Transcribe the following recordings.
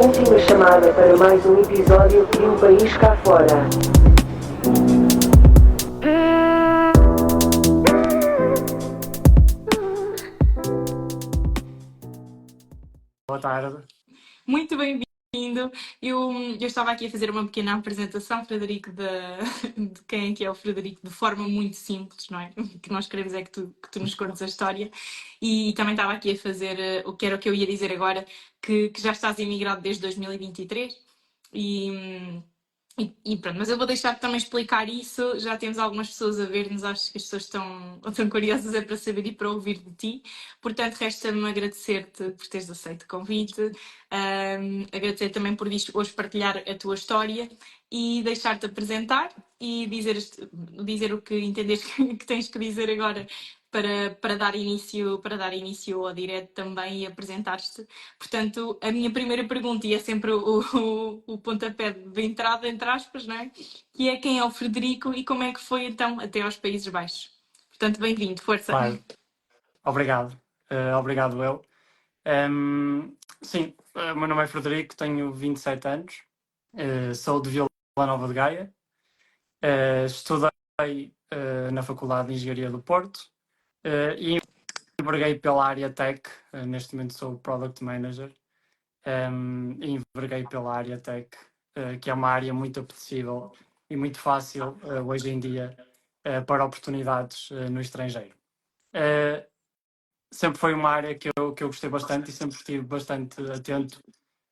Última chamada para mais um episódio de Um País Cá Fora. Boa tarde. Muito bem-vindo. Eu estava aqui a fazer uma pequena apresentação, Frederico, de quem é que é o Frederico, de forma muito simples, não é? O que nós queremos é que tu nos contes a história. E também estava aqui a fazer o que era o que eu ia dizer agora, que já estás imigrado desde 2023 e pronto, mas eu vou deixar também explicar isso. Já temos algumas pessoas a ver-nos, acho que as pessoas estão curiosas para saber e para ouvir de ti. Portanto, resta-me agradecer-te por teres aceito o convite, agradecer também por hoje partilhar a tua história e deixar-te apresentar e dizer o que entendes que tens que dizer agora para dar início ao direto também e apresentar-te. Portanto, a minha primeira pergunta, e é sempre o pontapé de entrada, entre aspas, não é? Que é quem é o Frederico e como é que foi então até aos Países Baixos. Portanto, bem-vindo, força. Claro. Obrigado. Obrigado eu. Sim, o meu nome é Frederico, tenho 27 anos, sou de Vila Nova de Gaia, estudei na Faculdade de Engenharia do Porto e enverguei pela área Tech, neste momento sou Product Manager, e enverguei pela área Tech, que é uma área muito apetecível e muito fácil hoje em dia para oportunidades no estrangeiro. Sempre foi uma área que eu gostei bastante e sempre estive bastante atento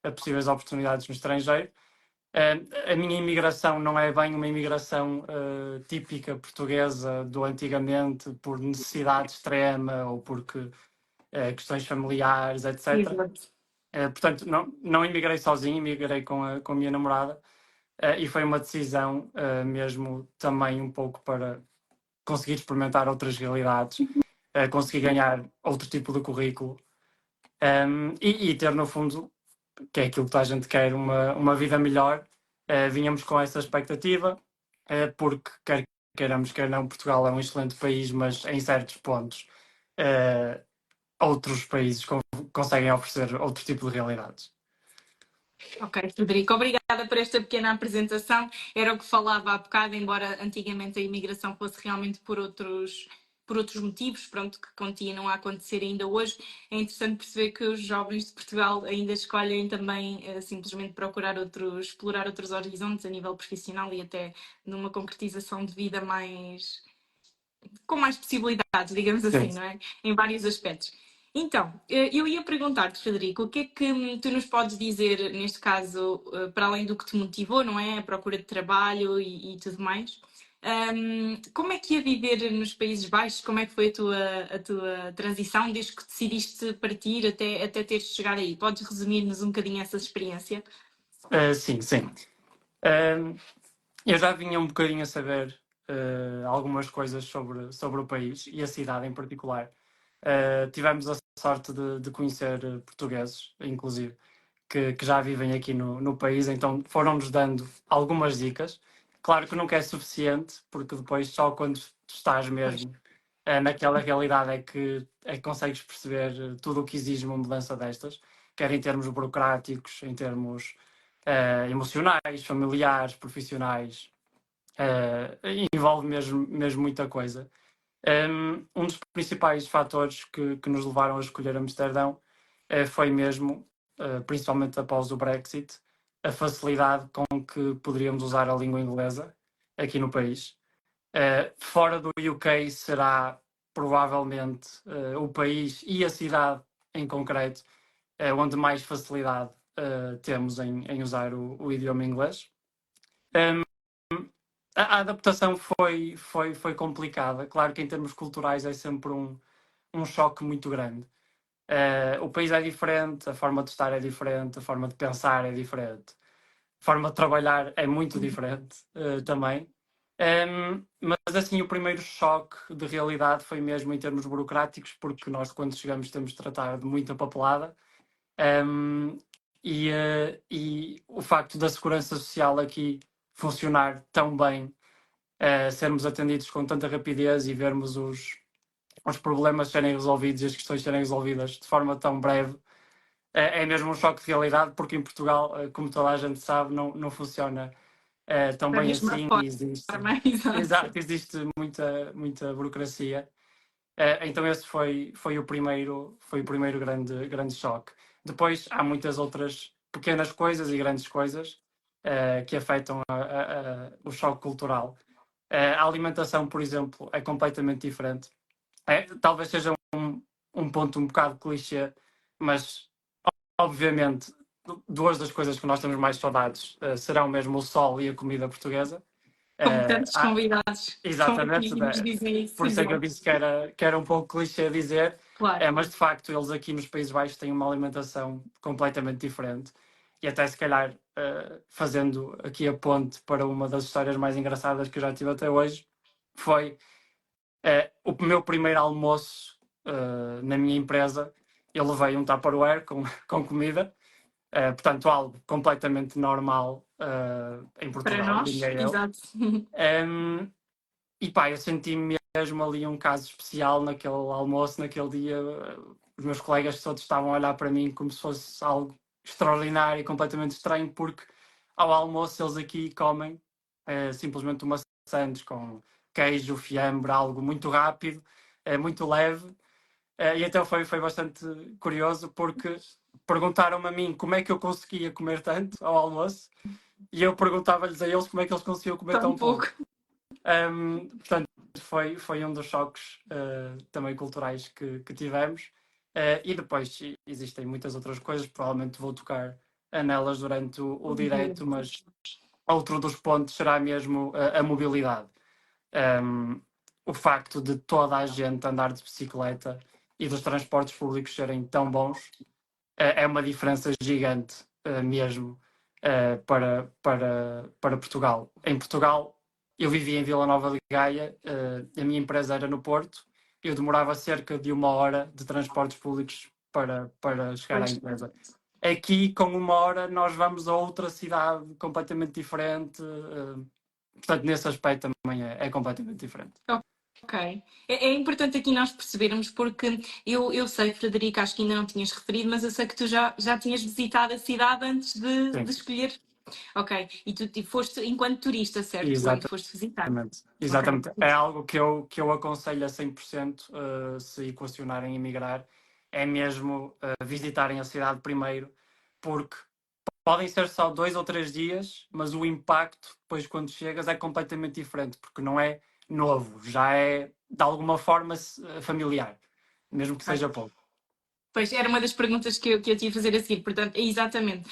a possíveis oportunidades no estrangeiro. A minha imigração não é bem uma imigração típica portuguesa do antigamente, por necessidade extrema ou porque questões familiares, etc. Portanto, não imigrei sozinho, imigrei com a minha namorada e foi uma decisão mesmo também um pouco para conseguir experimentar outras realidades, conseguir ganhar outro tipo de currículo e ter, no fundo, que é aquilo que toda a gente quer, uma vida melhor. Vínhamos com essa expectativa, porque quer queiramos, quer não, Portugal é um excelente país, mas em certos pontos outros países conseguem oferecer outro tipo de realidades. Ok, Frederico, obrigada por esta pequena apresentação. Era o que falava há bocado, embora antigamente a imigração fosse realmente por outros motivos, pronto, que continuam a acontecer ainda hoje. É interessante perceber que os jovens de Portugal ainda escolhem também simplesmente explorar outros horizontes a nível profissional e até numa concretização de vida com mais possibilidades, digamos assim, não é? Em vários aspectos. Então, eu ia perguntar-te, Frederico, o que é que tu nos podes dizer, neste caso, para além do que te motivou, não é? A procura de trabalho e tudo mais. Como é que é viver nos Países Baixos? Como é que foi a tua transição desde que decidiste partir até teres chegado aí? Podes resumir-nos um bocadinho essa experiência? Sim. Eu já vinha um bocadinho a saber algumas coisas sobre o país e a cidade em particular. Tivemos a sorte de conhecer portugueses, inclusive, que já vivem aqui no país, então foram-nos dando algumas dicas. Claro que nunca é suficiente, porque depois só quando estás mesmo naquela realidade é que consegues perceber tudo o que exige uma mudança destas, quer em termos burocráticos, em termos emocionais, familiares, profissionais. Envolve mesmo muita coisa. Um dos principais fatores que nos levaram a escolher Amsterdão foi mesmo, principalmente após o Brexit, a facilidade com que poderíamos usar a língua inglesa aqui no país. Fora do UK será provavelmente o país e a cidade em concreto onde mais facilidade temos em usar o idioma inglês. A adaptação foi complicada. Claro que em termos culturais é sempre um choque muito grande. O país é diferente, a forma de estar é diferente, a forma de pensar é diferente, a forma de trabalhar é muito diferente também. Mas assim, o primeiro choque de realidade foi mesmo em termos burocráticos, porque nós, quando chegamos, temos de tratar de muita papelada. E o facto da segurança social aqui funcionar tão bem, sermos atendidos com tanta rapidez e vermos os problemas serem resolvidos e as questões serem resolvidas de forma tão breve, é mesmo um choque de realidade, porque em Portugal, como toda a gente sabe, não funciona tão Da bem mesma assim. forma, Existe, exato. exato, existe muita burocracia. Então esse foi o primeiro grande choque. Depois há muitas outras pequenas coisas e grandes coisas que afetam o choque cultural. A alimentação, por exemplo, é completamente diferente. Talvez seja um ponto um bocado clichê, mas obviamente duas das coisas que nós temos mais saudades serão mesmo o sol e a comida portuguesa. Como tantos Ah, convidados que estão aqui exatamente, e nos dizem isso. por isso é que eu disse que era um pouco clichê dizer, Claro. mas de facto eles aqui nos Países Baixos têm uma alimentação completamente diferente e até se calhar fazendo aqui a ponte para uma das histórias mais engraçadas que eu já tive até hoje, foi o meu primeiro almoço na minha empresa. Eu levei um Tupperware com comida, portanto algo completamente normal em Para Portugal, nós, diria eu. exato. Um, e pá, eu senti-me mesmo ali um caso especial naquele almoço, naquele dia. Os meus colegas todos estavam a olhar para mim como se fosse algo extraordinário e completamente estranho, porque ao almoço eles aqui comem simplesmente uma sandes com queijo, fiambre, algo muito rápido, muito leve. E então foi bastante curioso, porque perguntaram-me a mim como é que eu conseguia comer tanto ao almoço, e eu perguntava-lhes a eles como é que eles conseguiam comer Tão tão pouco. pouco. Portanto, foi um dos choques também culturais que tivemos. E depois existem muitas outras coisas, provavelmente vou tocar nelas durante o direito, mas outro dos pontos será mesmo a mobilidade. O facto de toda a gente andar de bicicleta e dos transportes públicos serem tão bons é uma diferença gigante mesmo para Portugal. Em Portugal, eu vivia em Vila Nova de Gaia, a minha empresa era no Porto, eu demorava cerca de 1 hora de transportes públicos para chegar à empresa. Aqui, com 1 hora, nós vamos a outra cidade completamente diferente. Portanto, nesse aspecto também é completamente diferente. Ok. É importante aqui nós percebermos, porque eu sei, Frederico, acho que ainda não tinhas referido, mas eu sei que tu já tinhas visitado a cidade antes de escolher. Ok. E tu foste enquanto turista, certo? Exatamente. Quando foste visitar. Exatamente. Okay. É algo que eu aconselho a 100% se equacionarem emigrar, é mesmo visitarem a cidade primeiro, porque podem ser só 2 ou 3 dias, mas o impacto depois quando chegas é completamente diferente, porque não é novo, já é de alguma forma familiar, mesmo que seja pouco. Pois, era uma das perguntas que eu te ia fazer a seguir, portanto, é exatamente.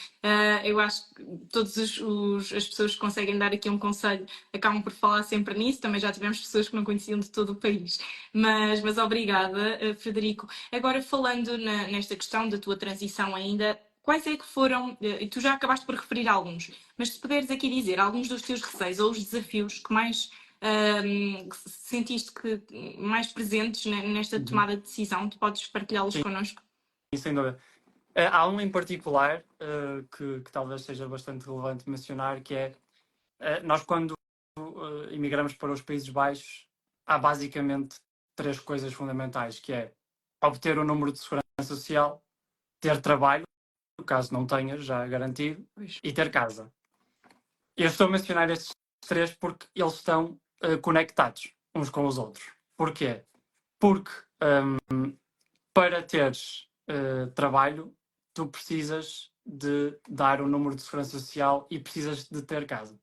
Eu acho que todas as pessoas que conseguem dar aqui um conselho acabam por falar sempre nisso, também já tivemos pessoas que não conheciam de todo o país. Mas obrigada, Frederico. Agora, falando nesta questão da tua transição ainda, quais é que foram, tu já acabaste por referir alguns, mas se puderes aqui dizer alguns dos teus receios ou os desafios que mais sentiste que mais presentes nesta tomada de decisão, tu podes partilhá-los connosco? Sem dúvida. Há um em particular que talvez seja bastante relevante mencionar, que é nós quando imigramos para os Países Baixos, há basicamente 3 coisas fundamentais, que é obter o número de segurança social, ter trabalho, caso não tenhas já garantido, e ter casa. Eu estou a mencionar estes 3 porque eles estão conectados uns com os outros. Porquê? Porque para teres trabalho, tu precisas de dar o número de segurança social e precisas de ter casa.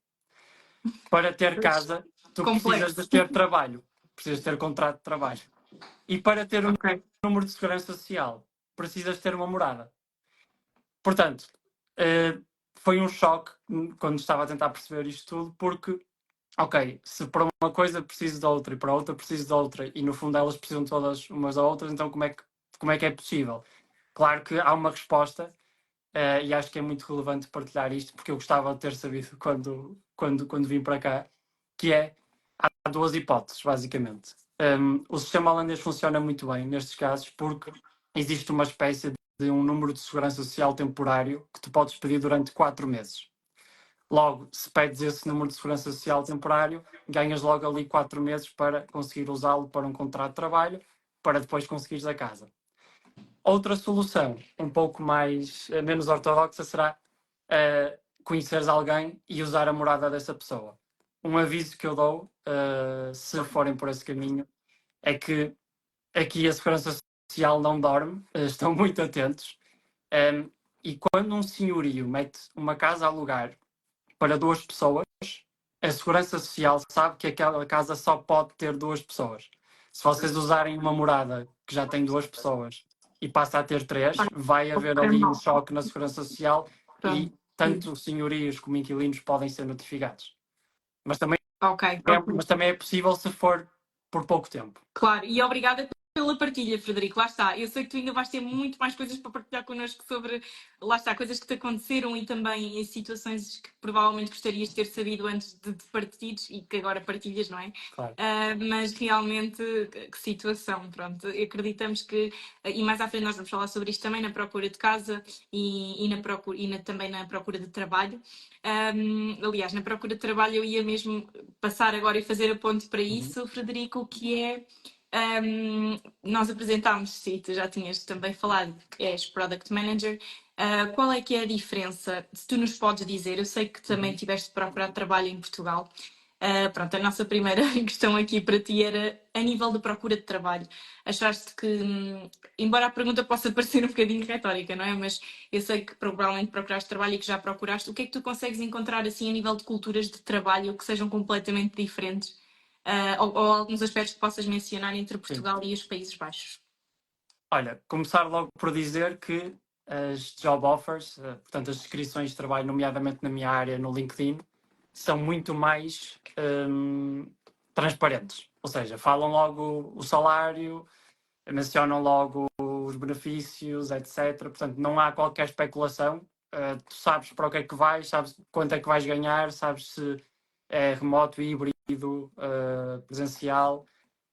Para ter casa, tu precisas de ter trabalho, precisas ter contrato de trabalho. E para ter um número de segurança social, precisas ter uma morada. Portanto, foi um choque quando estava a tentar perceber isto tudo, porque, ok, se para uma coisa preciso de outra e para outra preciso de outra, e no fundo elas precisam todas umas da outras, então como é que é possível? Claro que há uma resposta, e acho que é muito relevante partilhar isto, porque eu gostava de ter sabido quando vim para cá, que é, há 2 hipóteses, basicamente. O sistema holandês funciona muito bem nestes casos, porque existe uma espécie de um número de segurança social temporário que tu podes pedir durante 4 meses. Logo, se pedes esse número de segurança social temporário, ganhas logo ali 4 meses para conseguir usá-lo para um contrato de trabalho, para depois conseguires a casa. Outra solução, um pouco menos ortodoxa, será conheceres alguém e usar a morada dessa pessoa. Um aviso que eu dou, se forem por esse caminho, é que aqui a Segurança Social não dorme, estão muito atentos. E quando um senhorio mete uma casa a alugar para 2 pessoas, a Segurança Social sabe que aquela casa só pode ter 2 pessoas. Se vocês usarem uma morada que já tem 2 pessoas e passa a ter 3, vai haver ali um choque na Segurança Social e tanto senhorios como inquilinos podem ser notificados. Mas também é possível se for por pouco tempo. Claro, e obrigada pela partilha, Frederico. Lá está. Eu sei que tu ainda vais ter muito mais coisas para partilhar connosco sobre, lá está, coisas que te aconteceram e também em situações que provavelmente gostarias de ter sabido antes de partires e que agora partilhas, não é? Claro. Mas realmente, que situação, pronto. Acreditamos que, e mais à frente nós vamos falar sobre isto também na procura de casa também na procura de trabalho. Aliás, na procura de trabalho eu ia mesmo passar agora e fazer a ponte para isso, Frederico, que é nós apresentámos, sim, tu já tinhas também falado, que és Product Manager. Qual é que é a diferença? Se tu nos podes dizer, eu sei que também tiveste de procurar trabalho em Portugal. Pronto, a nossa primeira questão aqui para ti era a nível de procura de trabalho. Achaste que, embora a pergunta possa parecer um bocadinho retórica, não é? Mas eu sei que provavelmente procuraste trabalho e que já procuraste. O que é que tu consegues encontrar assim a nível de culturas de trabalho que sejam completamente diferentes? Ou alguns aspectos que possas mencionar entre Portugal e os Países Baixos? Olha, começar logo por dizer que as job offers, portanto as descrições de trabalho, nomeadamente na minha área no LinkedIn, são muito mais transparentes. Ou seja, falam logo o salário, mencionam logo os benefícios, etc. Portanto, não há qualquer especulação. Tu sabes para o que é que vais, sabes quanto é que vais ganhar, sabes se é remoto, híbrido, presencial.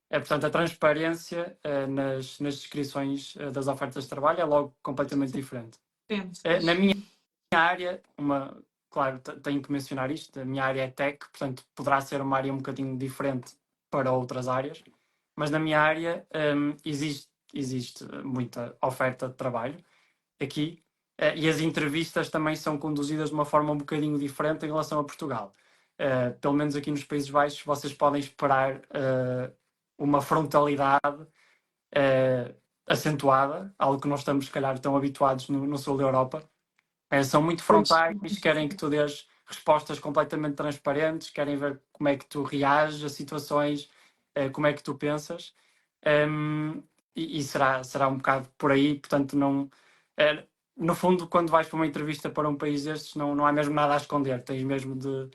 Portanto, a transparência nas descrições das ofertas de trabalho é logo completamente diferente. Na minha área, claro, tenho que mencionar isto, a minha área é tech, portanto, poderá ser uma área um bocadinho diferente para outras áreas, mas na minha área existe muita oferta de trabalho aqui e as entrevistas também são conduzidas de uma forma um bocadinho diferente em relação a Portugal. Pelo menos aqui nos Países Baixos, vocês podem esperar uma frontalidade acentuada, algo que não estamos, se calhar, tão habituados no sul da Europa. São muito frontais, querem que tu dês respostas completamente transparentes, querem ver como é que tu reages a situações, como é que tu pensas. E será um bocado por aí, portanto, não... no fundo, quando vais para uma entrevista para um país destes, não há mesmo nada a esconder, tens mesmo de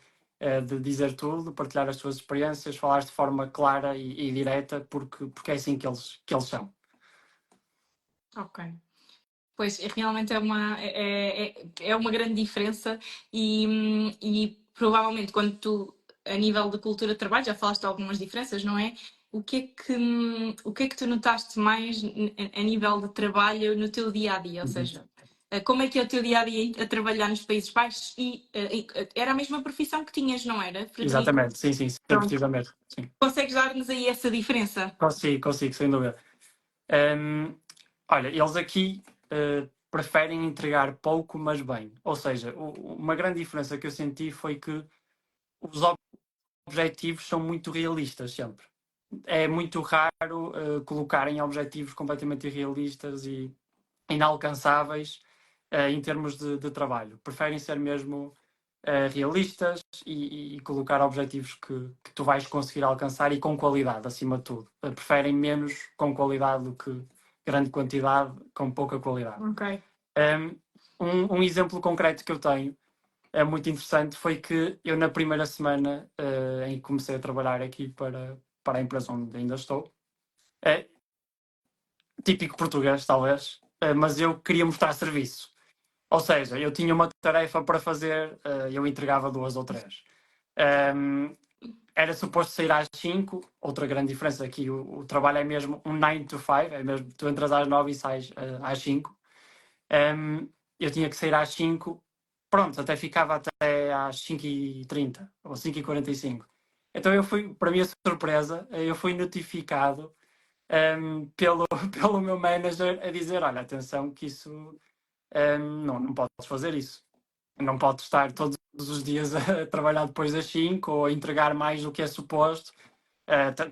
dizer tudo, partilhar as tuas experiências, falar de forma clara e direta, porque é assim que eles são. Ok. Pois, realmente é uma grande diferença e provavelmente quando tu, a nível de cultura de trabalho, já falaste de algumas diferenças, não é? O que é que tu notaste mais a nível de trabalho no teu dia-a-dia? Ou seja, como é que é o teu dia-a-dia a trabalhar nos Países Baixos? Era a mesma profissão que tinhas, não era, Frederico? Exatamente, sim, sempre tive a mesma. Sim. Consegues dar-nos aí essa diferença? Consigo, sem dúvida. Olha, eles aqui preferem entregar pouco, mas bem. Ou seja, uma grande diferença que eu senti foi que os objetivos são muito realistas sempre. É muito raro colocarem objetivos completamente irrealistas e inalcançáveis em termos de trabalho. Preferem ser mesmo realistas e colocar objetivos que tu vais conseguir alcançar e com qualidade, acima de tudo. Preferem menos com qualidade do que grande quantidade com pouca qualidade. Ok. Um exemplo concreto que eu tenho muito interessante foi que eu na primeira semana em que comecei a trabalhar aqui para a empresa onde ainda estou, típico português talvez, mas eu queria mostrar serviço. Ou seja, eu tinha uma tarefa para fazer, eu entregava 2 ou 3. Era suposto sair às 5, outra grande diferença aqui, o trabalho é mesmo um 9 to 5, é mesmo, tu entras às 9 e sais às 5. Eu tinha que sair às 5, pronto, até ficava até às 5h30 ou 5h45. Então eu fui, para a minha surpresa, eu fui notificado pelo meu manager a dizer, olha, atenção que isso, não podes fazer isso. Não podes estar todos os dias a trabalhar depois das 5 ou a entregar mais do que é suposto.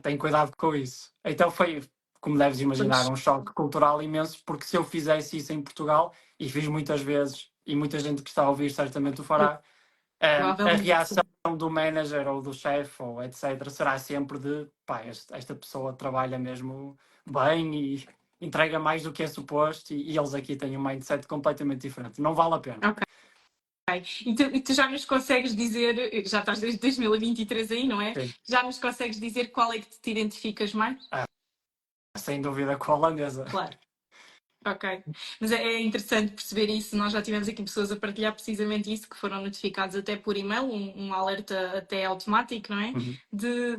Tem cuidado com isso. Então foi, como deves imaginar, um choque cultural imenso, porque se eu fizesse isso em Portugal, e fiz muitas vezes, e muita gente que está a ouvir certamente o fará, a Provavelmente reação do manager ou do chefe ou etc. será sempre de pá, esta pessoa trabalha mesmo bem e entrega mais do que é suposto, e eles aqui têm um mindset completamente diferente. Não vale a pena. Ok. E tu já nos consegues dizer, já estás desde 2023 aí, não é? Sim. Já nos consegues dizer qual é que te identificas mais? Sem dúvida com a holandesa. Claro. Ok. Mas é interessante perceber isso. Nós já tivemos aqui pessoas a partilhar precisamente isso, que foram notificados até por e-mail, um alerta até automático, não é? Uhum. De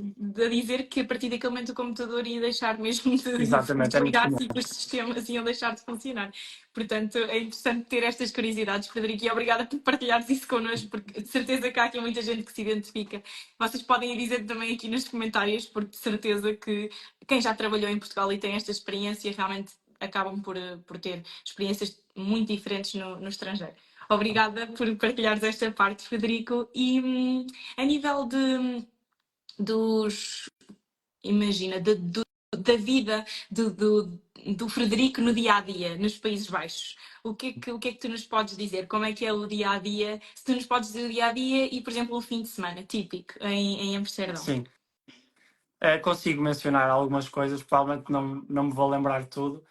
dizer que a partir daquele momento o computador ia deixar mesmo de Exatamente, é muito comum. desligar-se e que os sistemas iam deixar de funcionar. Portanto, é interessante ter estas curiosidades, Frederico, e obrigada por partilhares isso connosco, porque de certeza que há aqui muita gente que se identifica. Vocês podem dizer também aqui nos comentários, porque de certeza que quem já trabalhou em Portugal e tem esta experiência realmente acabam por ter experiências muito diferentes no estrangeiro. Obrigada por partilhares esta parte, Frederico. E a nível dos... Imagina, da vida do Frederico no dia-a-dia, nos Países Baixos. O que é que tu nos podes dizer? Como é que é o dia-a-dia? Se tu nos podes dizer o dia-a-dia e, por exemplo, o fim de semana, típico, em Amsterdão. Sim. Consigo mencionar algumas coisas, provavelmente não me vou lembrar de tudo,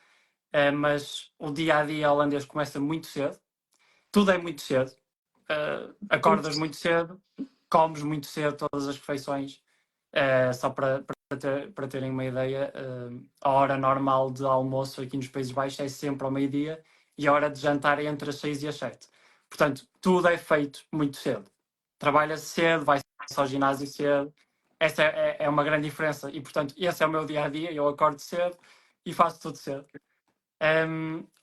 mas o dia-a-dia holandês começa muito cedo. Tudo é muito cedo. Acordas muito cedo, comes muito cedo todas as refeições. Só para terem uma ideia, a hora normal de almoço aqui nos Países Baixos é sempre ao meio-dia e a hora de jantar é entre as 6 e as 7. Portanto, tudo é feito muito cedo. Trabalha-se cedo, vai-se ao ginásio cedo. Essa é uma grande diferença e, portanto, esse é o meu dia-a-dia. Eu acordo cedo e faço tudo cedo.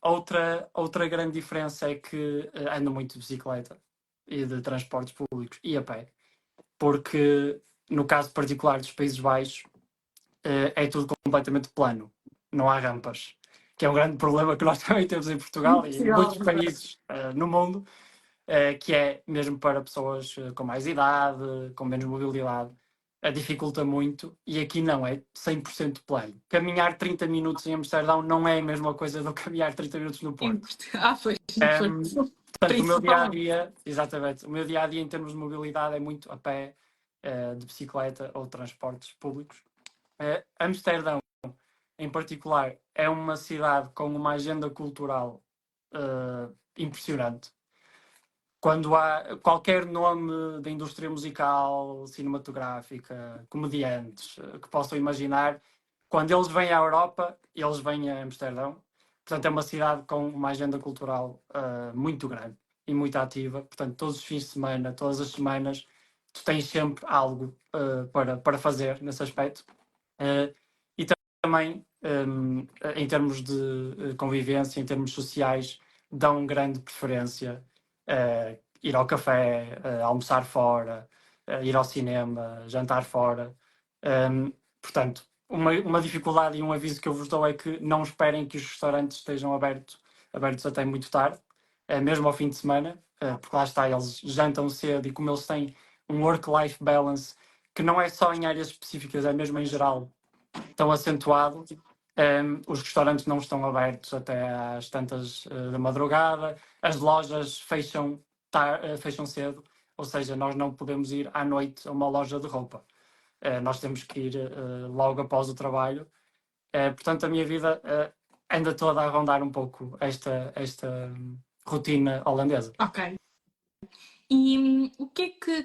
Outra grande diferença é que ando muito de bicicleta e de transportes públicos e a pé, porque no caso particular dos Países Baixos é tudo completamente plano, não há rampas, que é um grande problema que nós também temos em Portugal e em muitos países no mundo, que é mesmo para pessoas com mais idade, com menos mobilidade, dificulta muito, e aqui não, é 100% plano. Caminhar 30 minutos em Amsterdão não é a mesma coisa do que caminhar 30 minutos no Porto. Portanto, o meu dia-a-dia, exatamente, o meu dia-a-dia em termos de mobilidade é muito a pé, de bicicleta ou transportes públicos. Amsterdão, em particular, é uma cidade com uma agenda cultural impressionante. Quando há qualquer nome da indústria musical, cinematográfica, comediantes que possam imaginar, quando eles vêm à Europa, eles vêm a Amsterdão. Portanto, é uma cidade com uma agenda cultural muito grande e muito ativa. Portanto, todos os fins de semana, todas as semanas, tu tens sempre algo para fazer nesse aspecto. E também, em termos de convivência, em termos sociais, dão grande preferência ir ao café, almoçar fora, ir ao cinema, jantar fora. Portanto, uma dificuldade e um aviso que eu vos dou é que não esperem que os restaurantes estejam abertos até muito tarde, mesmo ao fim de semana, porque lá está, eles jantam cedo e como eles têm um work-life balance que não é só em áreas específicas, é mesmo em geral tão acentuado, os restaurantes não estão abertos até às tantas da madrugada, as lojas fecham cedo, ou seja, nós não podemos ir à noite a uma loja de roupa. Nós temos que ir logo após o trabalho. Portanto, a minha vida anda toda a rondar um pouco esta rotina holandesa. Ok. E o que é que,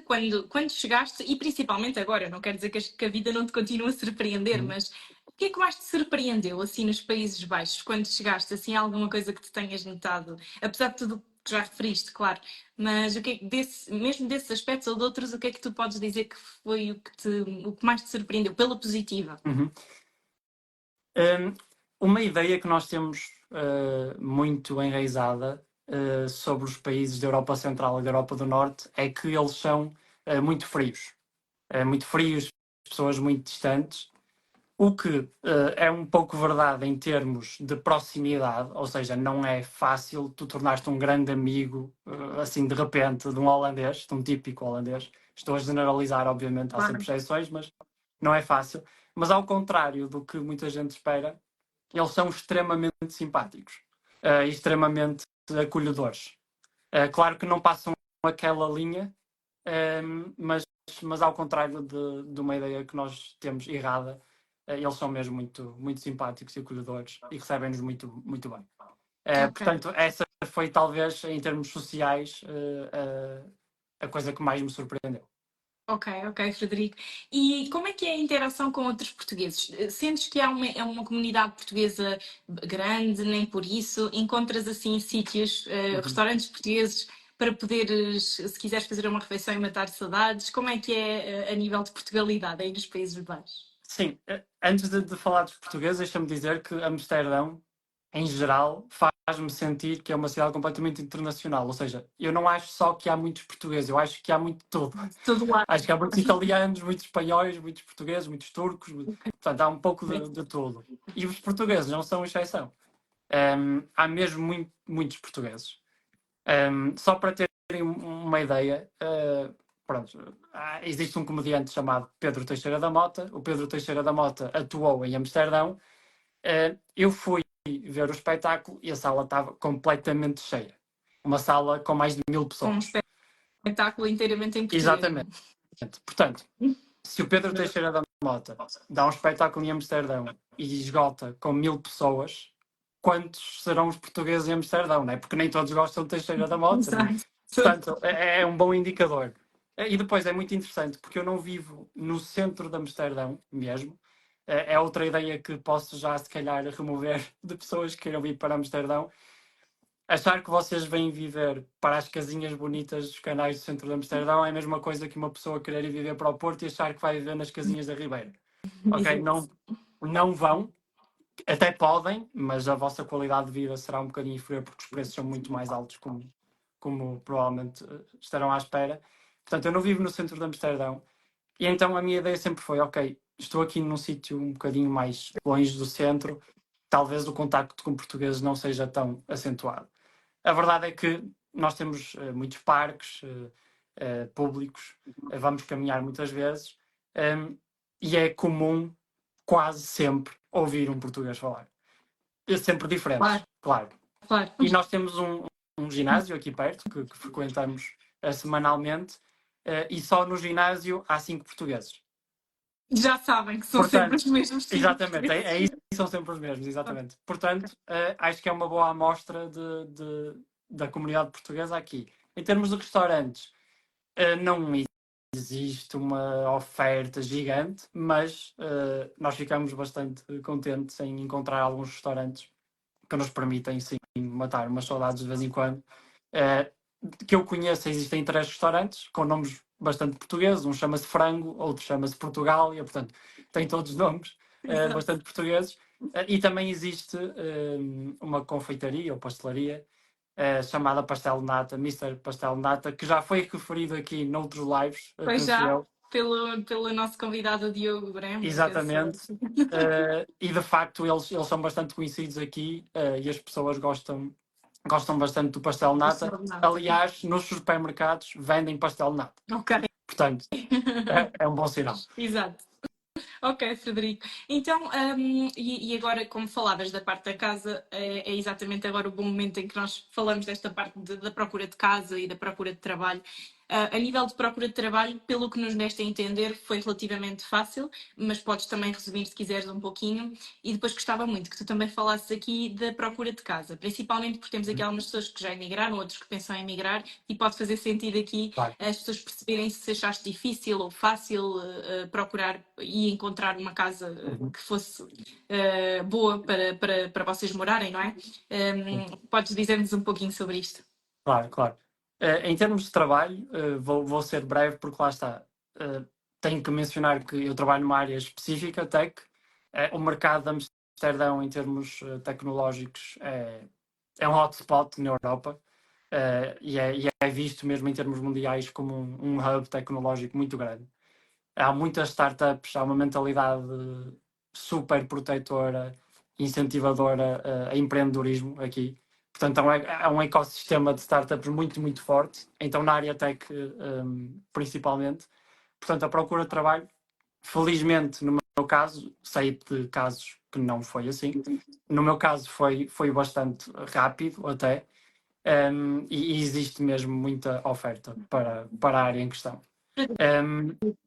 quando chegaste, e principalmente agora, não quero dizer que a vida não te continua a surpreender, mas o que é que mais te surpreendeu, assim, nos Países Baixos, quando chegaste, assim, alguma coisa que te tenhas notado? Apesar de tudo que já referiste, claro, mas o que é que mesmo desses aspectos ou de outros, o que é que tu podes dizer que foi o que mais te surpreendeu, pela positiva? Uma ideia que nós temos muito enraizada sobre os países da Europa Central e da Europa do Norte é que eles são muito frios. Muito frios, pessoas muito distantes. O que é um pouco verdade em termos de proximidade, ou seja, não é fácil tu tornar-te um grande amigo, assim, de repente, de um holandês, de um típico holandês. Estou a generalizar, obviamente, há sempre exceções, mas não é fácil. Mas ao contrário do que muita gente espera, eles são extremamente simpáticos e extremamente acolhedores. Claro que não passam aquela linha, mas ao contrário de uma ideia que nós temos errada, eles são mesmo muito, muito simpáticos e acolhedores e recebem-nos muito, muito bem. Portanto, essa foi talvez, em termos sociais, a coisa que mais me surpreendeu. Ok, Frederico. E como é que é a interação com outros portugueses? Sentes que é uma comunidade portuguesa grande, nem por isso? Encontras assim sítios, restaurantes portugueses para poderes, se quiseres fazer uma refeição e matar saudades? Como é que é a nível de Portugalidade aí nos Países Baixos? Sim, antes de falar dos portugueses, deixa-me dizer que Amsterdão, em geral, faz-me sentir que é uma cidade completamente internacional. Ou seja, eu não acho só que há muitos portugueses, eu acho que há muito tudo. Todo lado. Acho que há muitos italianos, muitos espanhóis, muitos portugueses, muitos turcos, portanto, há um pouco de tudo. E os portugueses não são exceção. Há mesmo muitos portugueses. Só para terem uma ideia, pronto, existe um comediante chamado Pedro Teixeira da Mota. O Pedro Teixeira da Mota atuou em Amsterdão. Eu fui ver o espetáculo e a sala estava completamente cheia. Uma sala com mais de 1000 pessoas. Um espetáculo inteiramente em português. Exatamente. Portanto, se o Pedro Teixeira da Mota dá um espetáculo em Amsterdão e esgota com 1000 pessoas, quantos serão os portugueses em Amsterdão, não é? Porque nem todos gostam de Teixeira da Mota. Portanto, é um bom indicador. E depois é muito interessante, porque eu não vivo no centro de Amsterdão mesmo. É outra ideia que posso já, se calhar, remover de pessoas que queiram vir para Amsterdão. Achar que vocês vêm viver para as casinhas bonitas dos canais do centro de Amsterdão é a mesma coisa que uma pessoa querer ir viver para o Porto e achar que vai viver nas casinhas da Ribeira. Ok? Não vão. Até podem, mas a vossa qualidade de vida será um bocadinho inferior porque os preços são muito mais altos, como provavelmente estarão à espera. Portanto, eu não vivo no centro de Amsterdão. E então a minha ideia sempre foi, ok, estou aqui num sítio um bocadinho mais longe do centro, talvez o contacto com portugueses não seja tão acentuado. A verdade é que nós temos muitos parques públicos, vamos caminhar muitas vezes, e é comum quase sempre ouvir um português falar. É sempre diferentes, claro. E nós temos um ginásio aqui perto, que frequentamos semanalmente, e só no ginásio há 5 portugueses. Já sabem que são sempre os mesmos. Exatamente, é isso, são sempre os mesmos, exatamente. Portanto, acho que é uma boa amostra da comunidade portuguesa aqui. Em termos de restaurantes, não existe uma oferta gigante, mas nós ficamos bastante contentes em encontrar alguns restaurantes que nos permitem, sim, matar umas saudades de vez em quando. Que eu conheço, existem 3 restaurantes com nomes bastante portugueses. Um chama-se Frango, outro chama-se Portugália, portanto, tem todos os nomes bastante portugueses. E também existe uma confeitaria ou pastelaria chamada Pastel de Nata, Mr. Pastel de Nata, que já foi referido aqui noutros lives. Pois já, pelo nosso convidado Diogo Bremo. Exatamente. E de facto eles são bastante conhecidos aqui e as pessoas gostam bastante do pastel de nata. Aliás, nos supermercados vendem pastel de nata. Ok. Portanto, é um bom sinal. Exato. Ok, Frederico. Então, e agora, como falavas da parte da casa, é exatamente agora o bom momento em que nós falamos desta parte da procura de casa e da procura de trabalho. A nível de procura de trabalho, pelo que nos deste a entender, foi relativamente fácil, mas podes também resumir, se quiseres, um pouquinho. E depois gostava muito que tu também falasses aqui da procura de casa, principalmente porque temos aqui algumas pessoas que já emigraram, outros que pensam em emigrar, e pode fazer sentido aqui as pessoas perceberem se achaste difícil ou fácil procurar e encontrar uma casa que fosse boa para vocês morarem, não é? Podes dizer-nos um pouquinho sobre isto? Claro. Em termos de trabalho, vou ser breve porque lá está. Tenho que mencionar que eu trabalho numa área específica, tech. O mercado de Amsterdão, em termos tecnológicos, é um hotspot na Europa e é visto mesmo em termos mundiais como um hub tecnológico muito grande. Há muitas startups, há uma mentalidade super protetora, incentivadora a empreendedorismo aqui. Portanto, é um ecossistema de startups muito, muito forte. Então, na área tech, principalmente. Portanto, a procura de trabalho, felizmente, no meu caso, sei de casos que não foi assim. No meu caso, foi bastante rápido até. E existe mesmo muita oferta para a área em questão.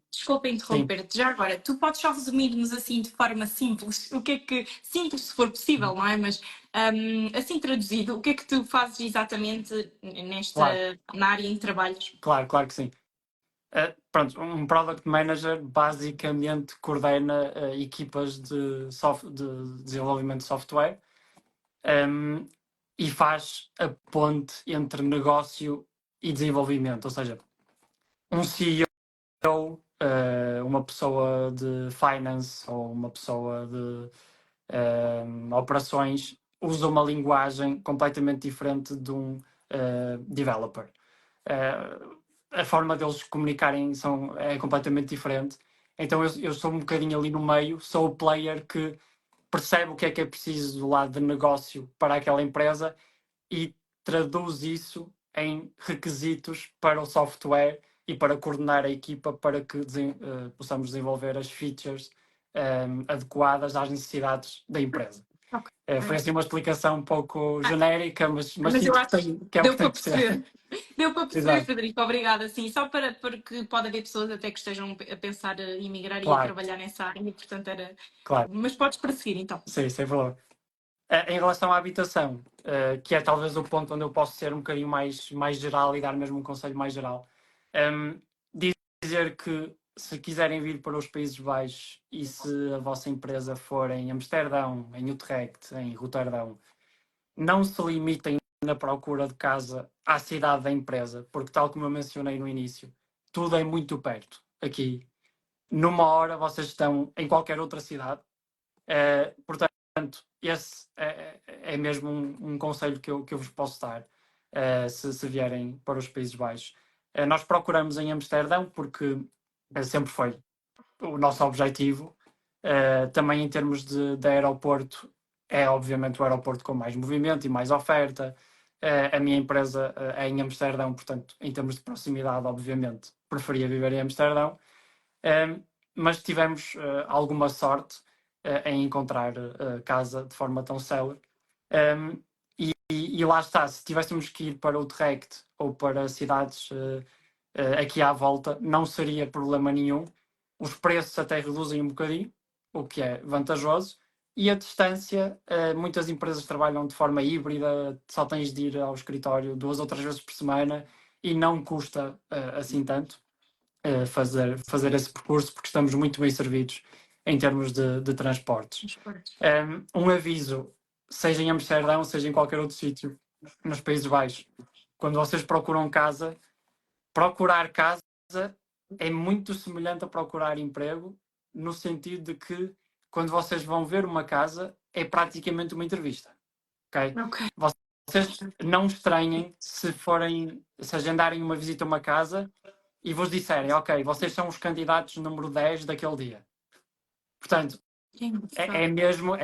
Desculpa interromper-te, já agora, tu podes só resumir-nos assim de forma simples, o que é que, simples se for possível, não é? Mas assim traduzido, o que é que tu fazes exatamente na área em que trabalhas? Claro que sim. Pronto, um Product Manager basicamente coordena equipas de desenvolvimento de software e faz a ponte entre negócio e desenvolvimento, ou seja, um CEO, uma pessoa de finance ou uma pessoa de operações usa uma linguagem completamente diferente de um developer. A forma deles comunicarem é completamente diferente. Então eu sou um bocadinho ali no meio, sou o player que percebe o que é preciso do lado de negócio para aquela empresa e traduz isso em requisitos para o software e para coordenar a equipa para que possamos desenvolver as features adequadas às necessidades da empresa. Okay. Foi assim uma explicação um pouco genérica, mas eu acho que é o que tem que ser. Deu para perceber, Exato. Frederico, obrigada. Sim, só porque pode haver pessoas até que estejam a pensar em emigrar e a trabalhar nessa área, e portanto era... Claro. Mas podes prosseguir, então. Sim, sem problema. Em relação à habitação, que é talvez o ponto onde eu posso ser um bocadinho mais geral e dar mesmo um conselho mais geral, dizer que se quiserem vir para os Países Baixos e se a vossa empresa for em Amsterdão, em Utrecht, em Roterdão, não se limitem na procura de casa à cidade da empresa, porque tal como eu mencionei no início, tudo é muito perto. Aqui, numa hora, vocês estão em qualquer outra cidade. Portanto, esse é mesmo um conselho que eu vos posso dar se vierem para os Países Baixos. Nós procuramos em Amsterdão porque sempre foi o nosso objetivo. Também em termos de aeroporto, é obviamente o aeroporto com mais movimento e mais oferta. A minha empresa é em Amsterdão, portanto, em termos de proximidade, obviamente, preferia viver em Amsterdão. Mas tivemos alguma sorte em encontrar casa de forma tão célere. E lá está, se tivéssemos que ir para Utrecht ou para cidades aqui à volta, não seria problema nenhum. Os preços até reduzem um bocadinho, o que é vantajoso. E a distância, muitas empresas trabalham de forma híbrida, só tens de ir ao escritório 2 ou 3 vezes por semana e não custa assim tanto fazer esse percurso, porque estamos muito bem servidos em termos de transportes. Um aviso, seja em Amsterdão, seja em qualquer outro sítio, nos Países Baixos, quando vocês procuram casa, procurar casa é muito semelhante a procurar emprego, no sentido de que quando vocês vão ver uma casa, é praticamente uma entrevista. Okay? Vocês não estranhem se agendarem uma visita a uma casa e vos disserem, ok, vocês são os candidatos número 10 daquele dia. Portanto, é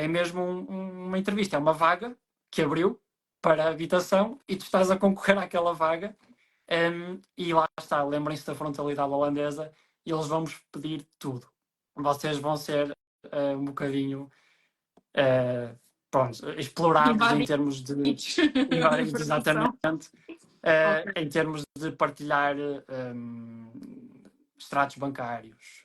mesmo uma entrevista, é uma vaga que abriu para a habitação e tu estás a concorrer àquela vaga. E lá está, lembrem-se da frontalidade holandesa e eles vão-vos pedir tudo. Vocês vão ser um bocadinho explorados em termos de exatamente em termos de partilhar extratos bancários,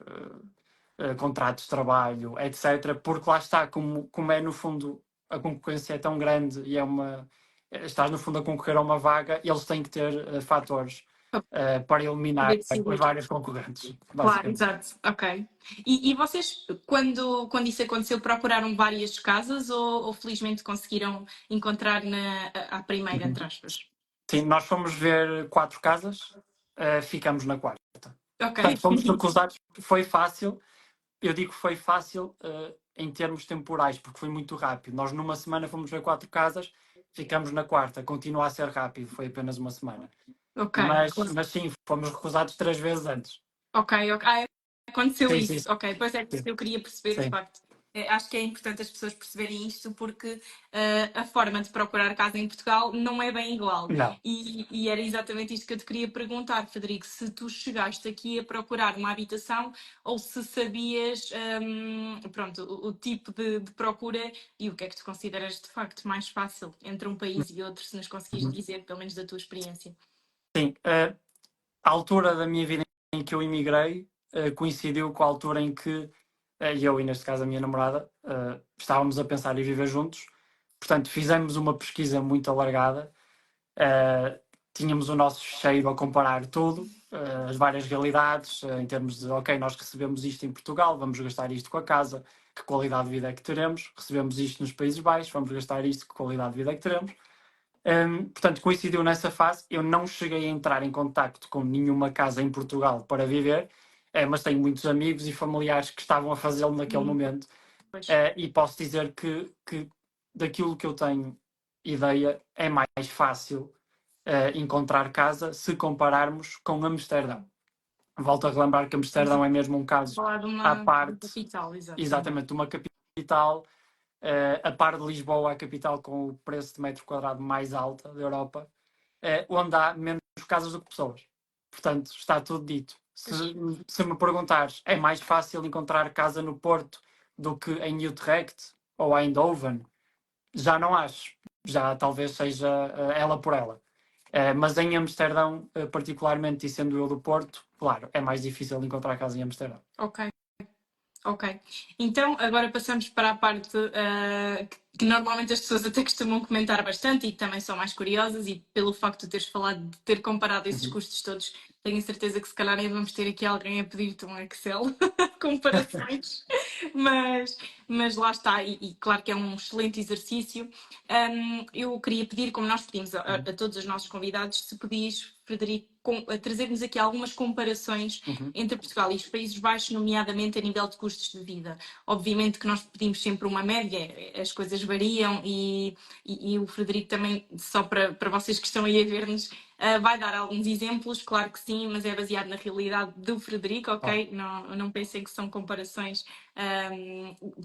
contratos de trabalho, etc. Porque lá está, como é no fundo a concorrência é tão grande e estás no fundo a concorrer a uma vaga, eles têm que ter fatores para eliminar os vários concorrentes. Claro, exato, ok. E vocês, quando isso aconteceu, procuraram várias casas ou felizmente conseguiram encontrar a primeira, entre aspas? Sim, nós fomos ver 4 casas, ficamos na 4ª. Ok. Portanto, fomos recusados, foi fácil, eu digo que foi fácil em termos temporais, porque foi muito rápido. Nós numa semana fomos ver 4 casas, ficamos na 4ª, continua a ser rápido, foi apenas uma semana. Okay. Mas sim, fomos recusados 3 vezes antes. Ok. Aconteceu sim, isso. Sim. Ok, pois é que eu queria perceber, de facto. Acho que é importante as pessoas perceberem isto porque a forma de procurar casa em Portugal não é bem igual. Não. E era exatamente isto que eu te queria perguntar, Frederico, se tu chegaste aqui a procurar uma habitação ou se sabias pronto, o tipo de procura e o que é que tu consideras de facto mais fácil entre um país e outro, se nos conseguires dizer, pelo menos da tua experiência. Sim, a altura da minha vida em que eu emigrei coincidiu com a altura em que eu e, neste caso, a minha namorada, estávamos a pensar em viver juntos. Portanto, fizemos uma pesquisa muito alargada. Tínhamos o nosso cheiro a comparar tudo, as várias realidades, em termos de, ok, nós recebemos isto em Portugal, vamos gastar isto com a casa, que qualidade de vida é que teremos? Recebemos isto nos Países Baixos, vamos gastar isto, que qualidade de vida é que teremos? Portanto, coincidiu nessa fase. Eu não cheguei a entrar em contacto com nenhuma casa em Portugal para viver, mas tenho muitos amigos e familiares que estavam a fazê-lo naquele momento. E posso dizer que daquilo que eu tenho ideia, é mais fácil encontrar casa se compararmos com Amsterdão. Volto a relembrar que Amsterdão é mesmo um caso à parte, capital, exatamente, uma capital, a par de Lisboa, a capital com o preço de metro quadrado mais alta da Europa, onde há menos casas do que pessoas. Portanto, está tudo dito. Se me perguntares, é mais fácil encontrar casa no Porto do que em Utrecht ou Eindhoven? Já não acho. Já talvez seja ela por ela. Mas em Amsterdão, particularmente, e sendo eu do Porto, claro, é mais difícil encontrar casa em Amsterdão. Ok. Então, agora passamos para a parte que normalmente as pessoas até costumam comentar bastante e que também são mais curiosas, e pelo facto de teres falado de ter comparado esses custos todos, tenho certeza que se calhar ainda vamos ter aqui alguém a pedir-te um Excel, comparações, mas lá está, e claro que é um excelente exercício. Eu queria pedir, como nós pedimos a todos os nossos convidados, se podias, Frederico, trazer-nos aqui algumas comparações entre Portugal e os Países Baixos, nomeadamente a nível de custos de vida. Obviamente que nós pedimos sempre uma média, as coisas variam e o Frederico também, só para vocês que estão aí a ver-nos, vai dar alguns exemplos, claro que sim, mas é baseado na realidade do Frederico, ok? Não pensem que são comparações,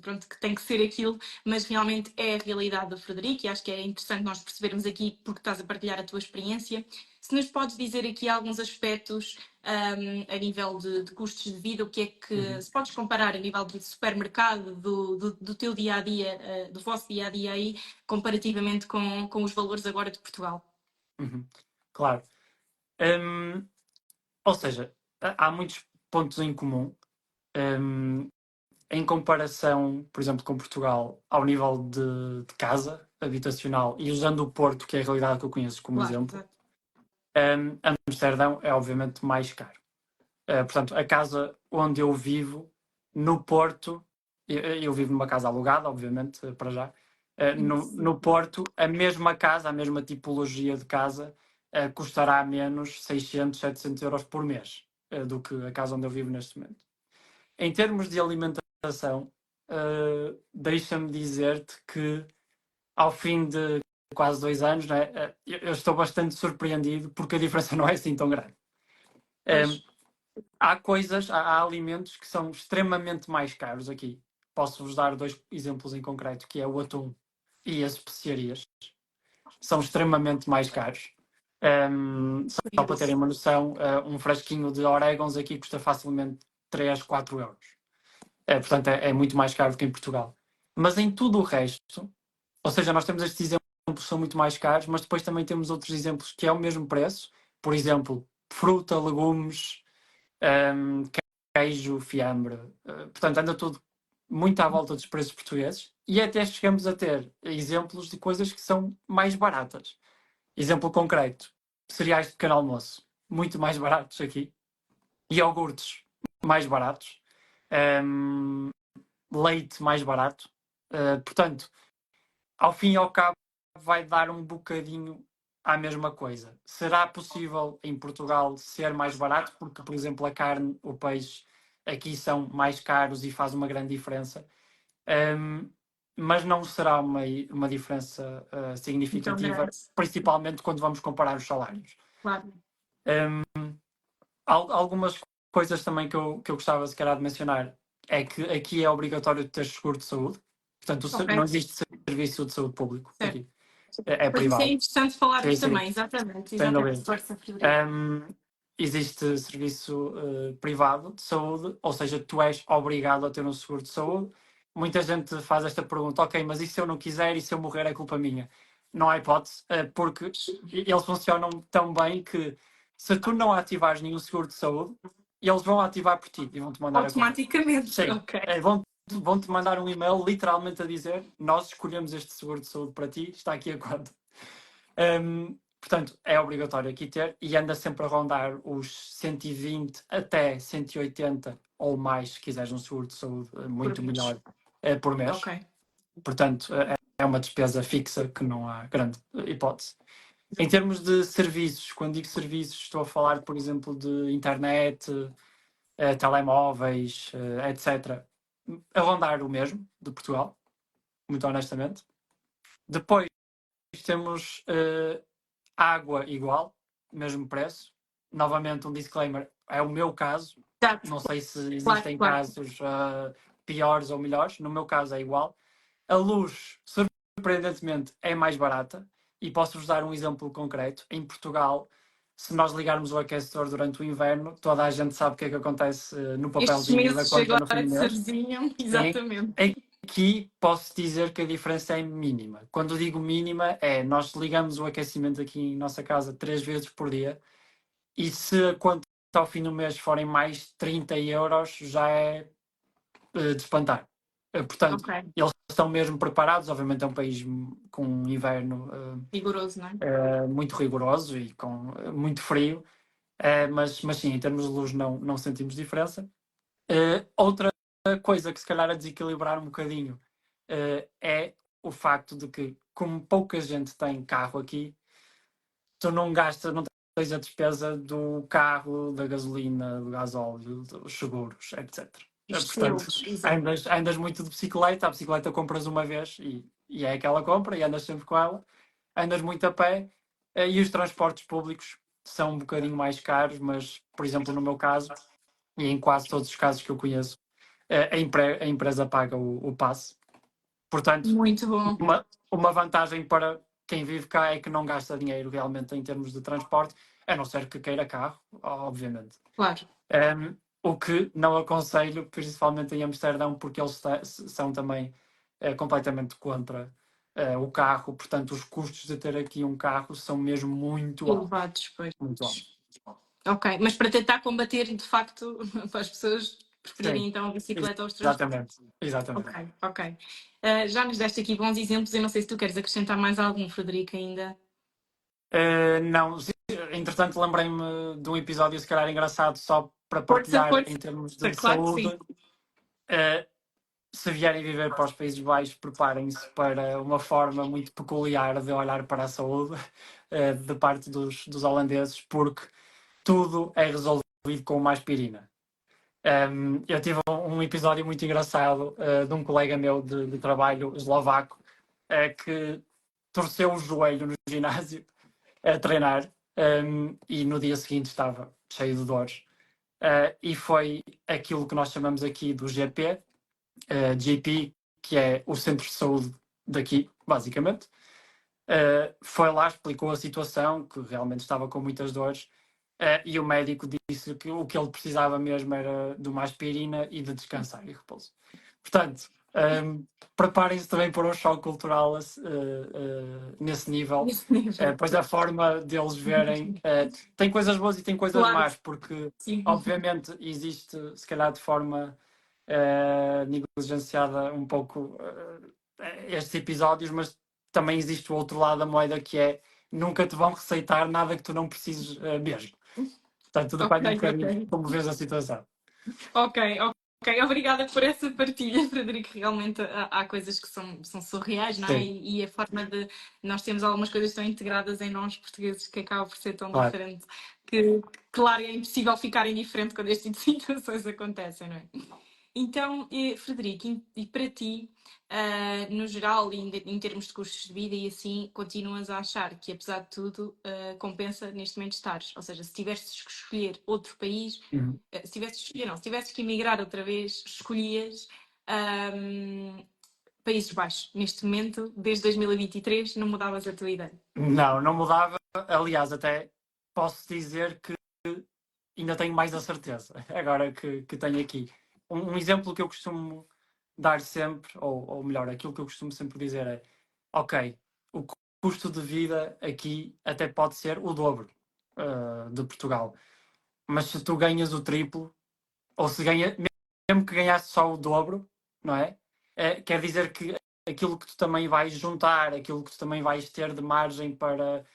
pronto, que tem que ser aquilo, mas realmente é a realidade do Frederico e acho que é interessante nós percebermos aqui, porque estás a partilhar a tua experiência. Se nos podes dizer aqui alguns aspectos a nível de custos de vida, o que é que se podes comparar a nível de supermercado, do teu dia-a-dia, do vosso dia-a-dia aí, comparativamente com os valores agora de Portugal? Claro. Ou seja, há muitos pontos em comum. Em comparação, por exemplo, com Portugal, ao nível de casa habitacional, e usando o Porto, que é a realidade que eu conheço como exemplo, Amsterdão é obviamente mais caro. Portanto, a casa onde eu vivo, no Porto, eu vivo numa casa alugada, obviamente, para já. No Porto, a mesma casa, a mesma tipologia de casa, custará menos 600, 700 euros por mês do que a casa onde eu vivo neste momento. Em termos de alimentação, deixa-me dizer-te que ao fim de quase 2 anos, né, eu estou bastante surpreendido porque a diferença não é assim tão grande. Há alimentos que são extremamente mais caros aqui. Posso-vos dar 2 exemplos em concreto, que é o atum e as especiarias. São extremamente mais caros. Só para terem uma noção, um frasquinho de orégãos aqui custa facilmente 3, 4 euros. Portanto, é muito mais caro do que em Portugal. Mas em tudo o resto, ou seja, nós temos estes exemplos que são muito mais caros, mas depois também temos outros exemplos que é o mesmo preço. Por exemplo, fruta, legumes, queijo, fiambre. Portanto, anda tudo muito à volta dos preços portugueses e até chegamos a ter exemplos de coisas que são mais baratas. Exemplo concreto, cereais de pequeno almoço, muito mais baratos aqui. Iogurtes, mais baratos. Leite, mais barato. Portanto, ao fim e ao cabo, vai dar um bocadinho à mesma coisa. Será possível em Portugal ser mais barato? Porque, por exemplo, a carne, o peixe, aqui são mais caros e faz uma grande diferença. Mas não será uma diferença significativa, principalmente quando vamos comparar os salários. Claro. Algumas coisas também que eu gostava, se calhar, de mencionar. é que aqui é obrigatório ter seguro de saúde. Portanto, Ok. não existe serviço de saúde público Certo. aqui. É Pois isso é privado. interessante falarmos Sim, sim. também, exatamente. Sem Exatamente. dúvida. Força, Frederico. Existe serviço privado de saúde, ou seja, tu és obrigado a ter um seguro de saúde. Muita gente faz esta pergunta, ok, mas e se eu não quiser e se eu morrer é culpa minha? Não há hipótese, porque eles funcionam tão bem que se tu não ativares nenhum seguro de saúde, eles vão ativar por ti e vão-te mandar a conta. Automaticamente, Sim, ok. vão-te mandar um e-mail literalmente a dizer nós escolhemos este seguro de saúde para ti, está aqui a conta. Portanto, é obrigatório aqui ter e anda sempre a rondar os 120 até 180 ou mais, se quiseres um seguro de saúde muito melhor por mês. Ok. Portanto, é uma despesa fixa que não há grande hipótese. Em termos de serviços, quando digo serviços, estou a falar, por exemplo, de internet, telemóveis, etc. A rondar o mesmo, de Portugal, muito honestamente. Depois temos água igual, mesmo preço. Novamente, um disclaimer, é o meu caso. Exato. Não sei se Claro, existem claro. casos piores ou melhores. No meu caso é igual. A luz, surpreendentemente, é mais barata. E posso-vos dar um exemplo concreto. Em Portugal, se nós ligarmos o aquecedor durante o inverno, toda a gente sabe o que é que acontece no Estes papelzinho da meses conta no fim agora do que se mês. avizinham, Sim. exatamente. Aqui posso dizer que a diferença é mínima. Quando digo mínima, nós ligamos o aquecimento aqui em nossa casa 3 vezes por dia e se a conta ao fim do mês forem mais 30 euros, já é de espantar. Portanto, Ok. eles estão mesmo preparados. Obviamente é um país com um inverno Rigoroso, não é? muito rigoroso e com muito frio, mas sim, em termos de luz não sentimos diferença. Outra coisa que se calhar a desequilibrar um bocadinho é o facto de que, como pouca gente tem carro aqui, tu não tens a despesa do carro, da gasolina, do gasóleo, dos seguros, etc. Portanto, andas muito de bicicleta, a bicicleta compras uma vez e é aquela compra e andas sempre com ela. Andas muito a pé e os transportes públicos são um bocadinho mais caros, mas, por exemplo, no meu caso, e em quase todos os casos que eu conheço, a empresa paga o passe. Portanto, Muito bom. uma vantagem para quem vive cá é que não gasta dinheiro realmente em termos de transporte, a não ser que queira carro, obviamente. Claro. O que não aconselho, principalmente em Amsterdão, porque eles são também completamente contra o carro. Portanto, os custos de ter aqui um carro são mesmo muito altos. Elevados, pois. Muito altos. Ok, mas para tentar combater, de facto, para as pessoas preferirem Sim. então a bicicleta aos transportes. Exatamente. Ok. Já nos deste aqui bons exemplos. Eu não sei se tu queres acrescentar mais algum, Frederico, ainda. Não, entretanto lembrei-me de um episódio se calhar engraçado só para partilhar Força. em termos de Claro que saúde. sim. Se vierem viver para os Países Baixos, preparem-se para uma forma muito peculiar de olhar para a saúde de parte dos holandeses, porque tudo é resolvido com uma aspirina. Eu tive um episódio muito engraçado de um colega meu de trabalho eslovaco que torceu o joelho no ginásio a treinar e no dia seguinte estava cheio de dores. E foi aquilo que nós chamamos aqui do GP, GP, que é o centro de saúde daqui, basicamente. Foi lá, explicou a situação, que realmente estava com muitas dores, e o médico disse que o que ele precisava mesmo era de uma aspirina e de descansar e repouso. Portanto, preparem-se também para um choque cultural nesse nível, pois a forma deles verem tem coisas boas e tem coisas más, porque obviamente existe, se calhar de forma negligenciada um pouco estes episódios, mas também existe o outro lado da moeda, que é nunca te vão receitar nada que tu não precises mesmo. Portanto, depende um bocadinho como vês a situação. Ok, obrigada por essa partilha, Frederico. Realmente há coisas que são surreais, não é? E a forma de nós temos algumas coisas tão integradas em nós portugueses que acaba por ser tão diferente que, claro, é impossível ficar indiferente quando este tipo de situações acontecem, não é? Então, Frederico, e para ti, no geral, em termos de custos de vida e assim, continuas a achar que, apesar de tudo, compensa neste momento estares? Ou seja, se tivesses que escolher outro país, se tivesses que escolher, não, se tivesses que emigrar outra vez, escolhias Países Baixos. Neste momento, desde 2023, não mudavas a tua ideia? Não, não mudava. Aliás, até posso dizer que ainda tenho mais a certeza, agora que tenho aqui. Um exemplo que eu costumo dar sempre, ou melhor, aquilo que eu costumo sempre dizer é: ok, o custo de vida aqui até pode ser o dobro de Portugal, mas se tu ganhas o triplo, ou se ganha, mesmo que ganhasse só o dobro, não é? Quer dizer que aquilo que tu também vais juntar, aquilo que tu também vais ter de margem para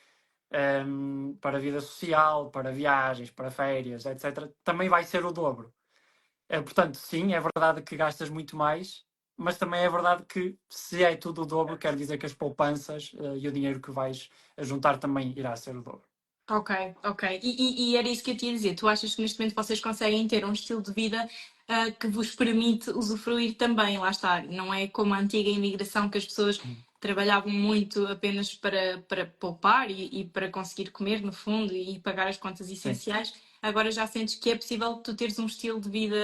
a vida social, para viagens, para férias, etc., também vai ser o dobro. Portanto, sim, é verdade que gastas muito mais, mas também é verdade que se é tudo o dobro, quer dizer que as poupanças e o dinheiro que vais a juntar também irá ser o dobro. Ok, ok. E era isso que eu te ia dizer. Tu achas que neste momento vocês conseguem ter um estilo de vida que vos permite usufruir também, lá está. Não é como a antiga imigração que as pessoas trabalhavam muito apenas para poupar e para conseguir comer, no fundo, e pagar as contas essenciais. Sim. Agora já sentes que é possível tu teres um estilo de vida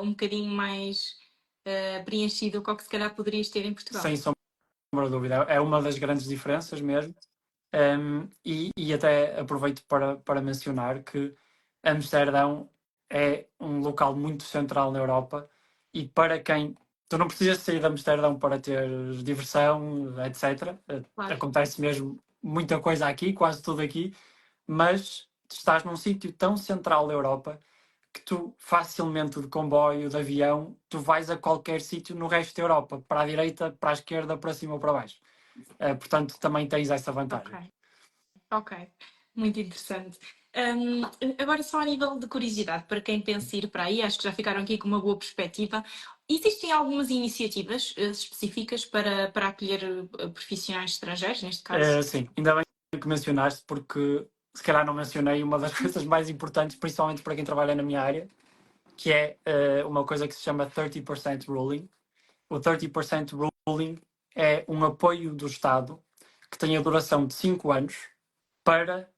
um bocadinho mais preenchido com o que se calhar poderias ter em Portugal. Sem sombra de dúvida. É uma das grandes diferenças mesmo. E até aproveito para mencionar que Amsterdão é um local muito central na Europa e para quem... Tu não precisas sair de Amsterdão para ter diversão, etc. Claro. Acontece mesmo muita coisa aqui, quase tudo aqui, mas estás num sítio tão central da Europa que tu facilmente de comboio, de avião, tu vais a qualquer sítio no resto da Europa, para a direita, para a esquerda, para cima ou para baixo. Portanto, também tens essa vantagem. Ok, muito interessante. Agora, só a nível de curiosidade, para quem pensa ir para aí, acho que já ficaram aqui com uma boa perspectiva. Existem algumas iniciativas específicas para acolher profissionais estrangeiros, neste caso? Sim, ainda bem que mencionaste, porque se calhar não mencionei uma das coisas mais importantes, principalmente para quem trabalha na minha área, que é uma coisa que se chama 30% ruling. O 30% ruling é um apoio do Estado que tem a duração de 5 anos para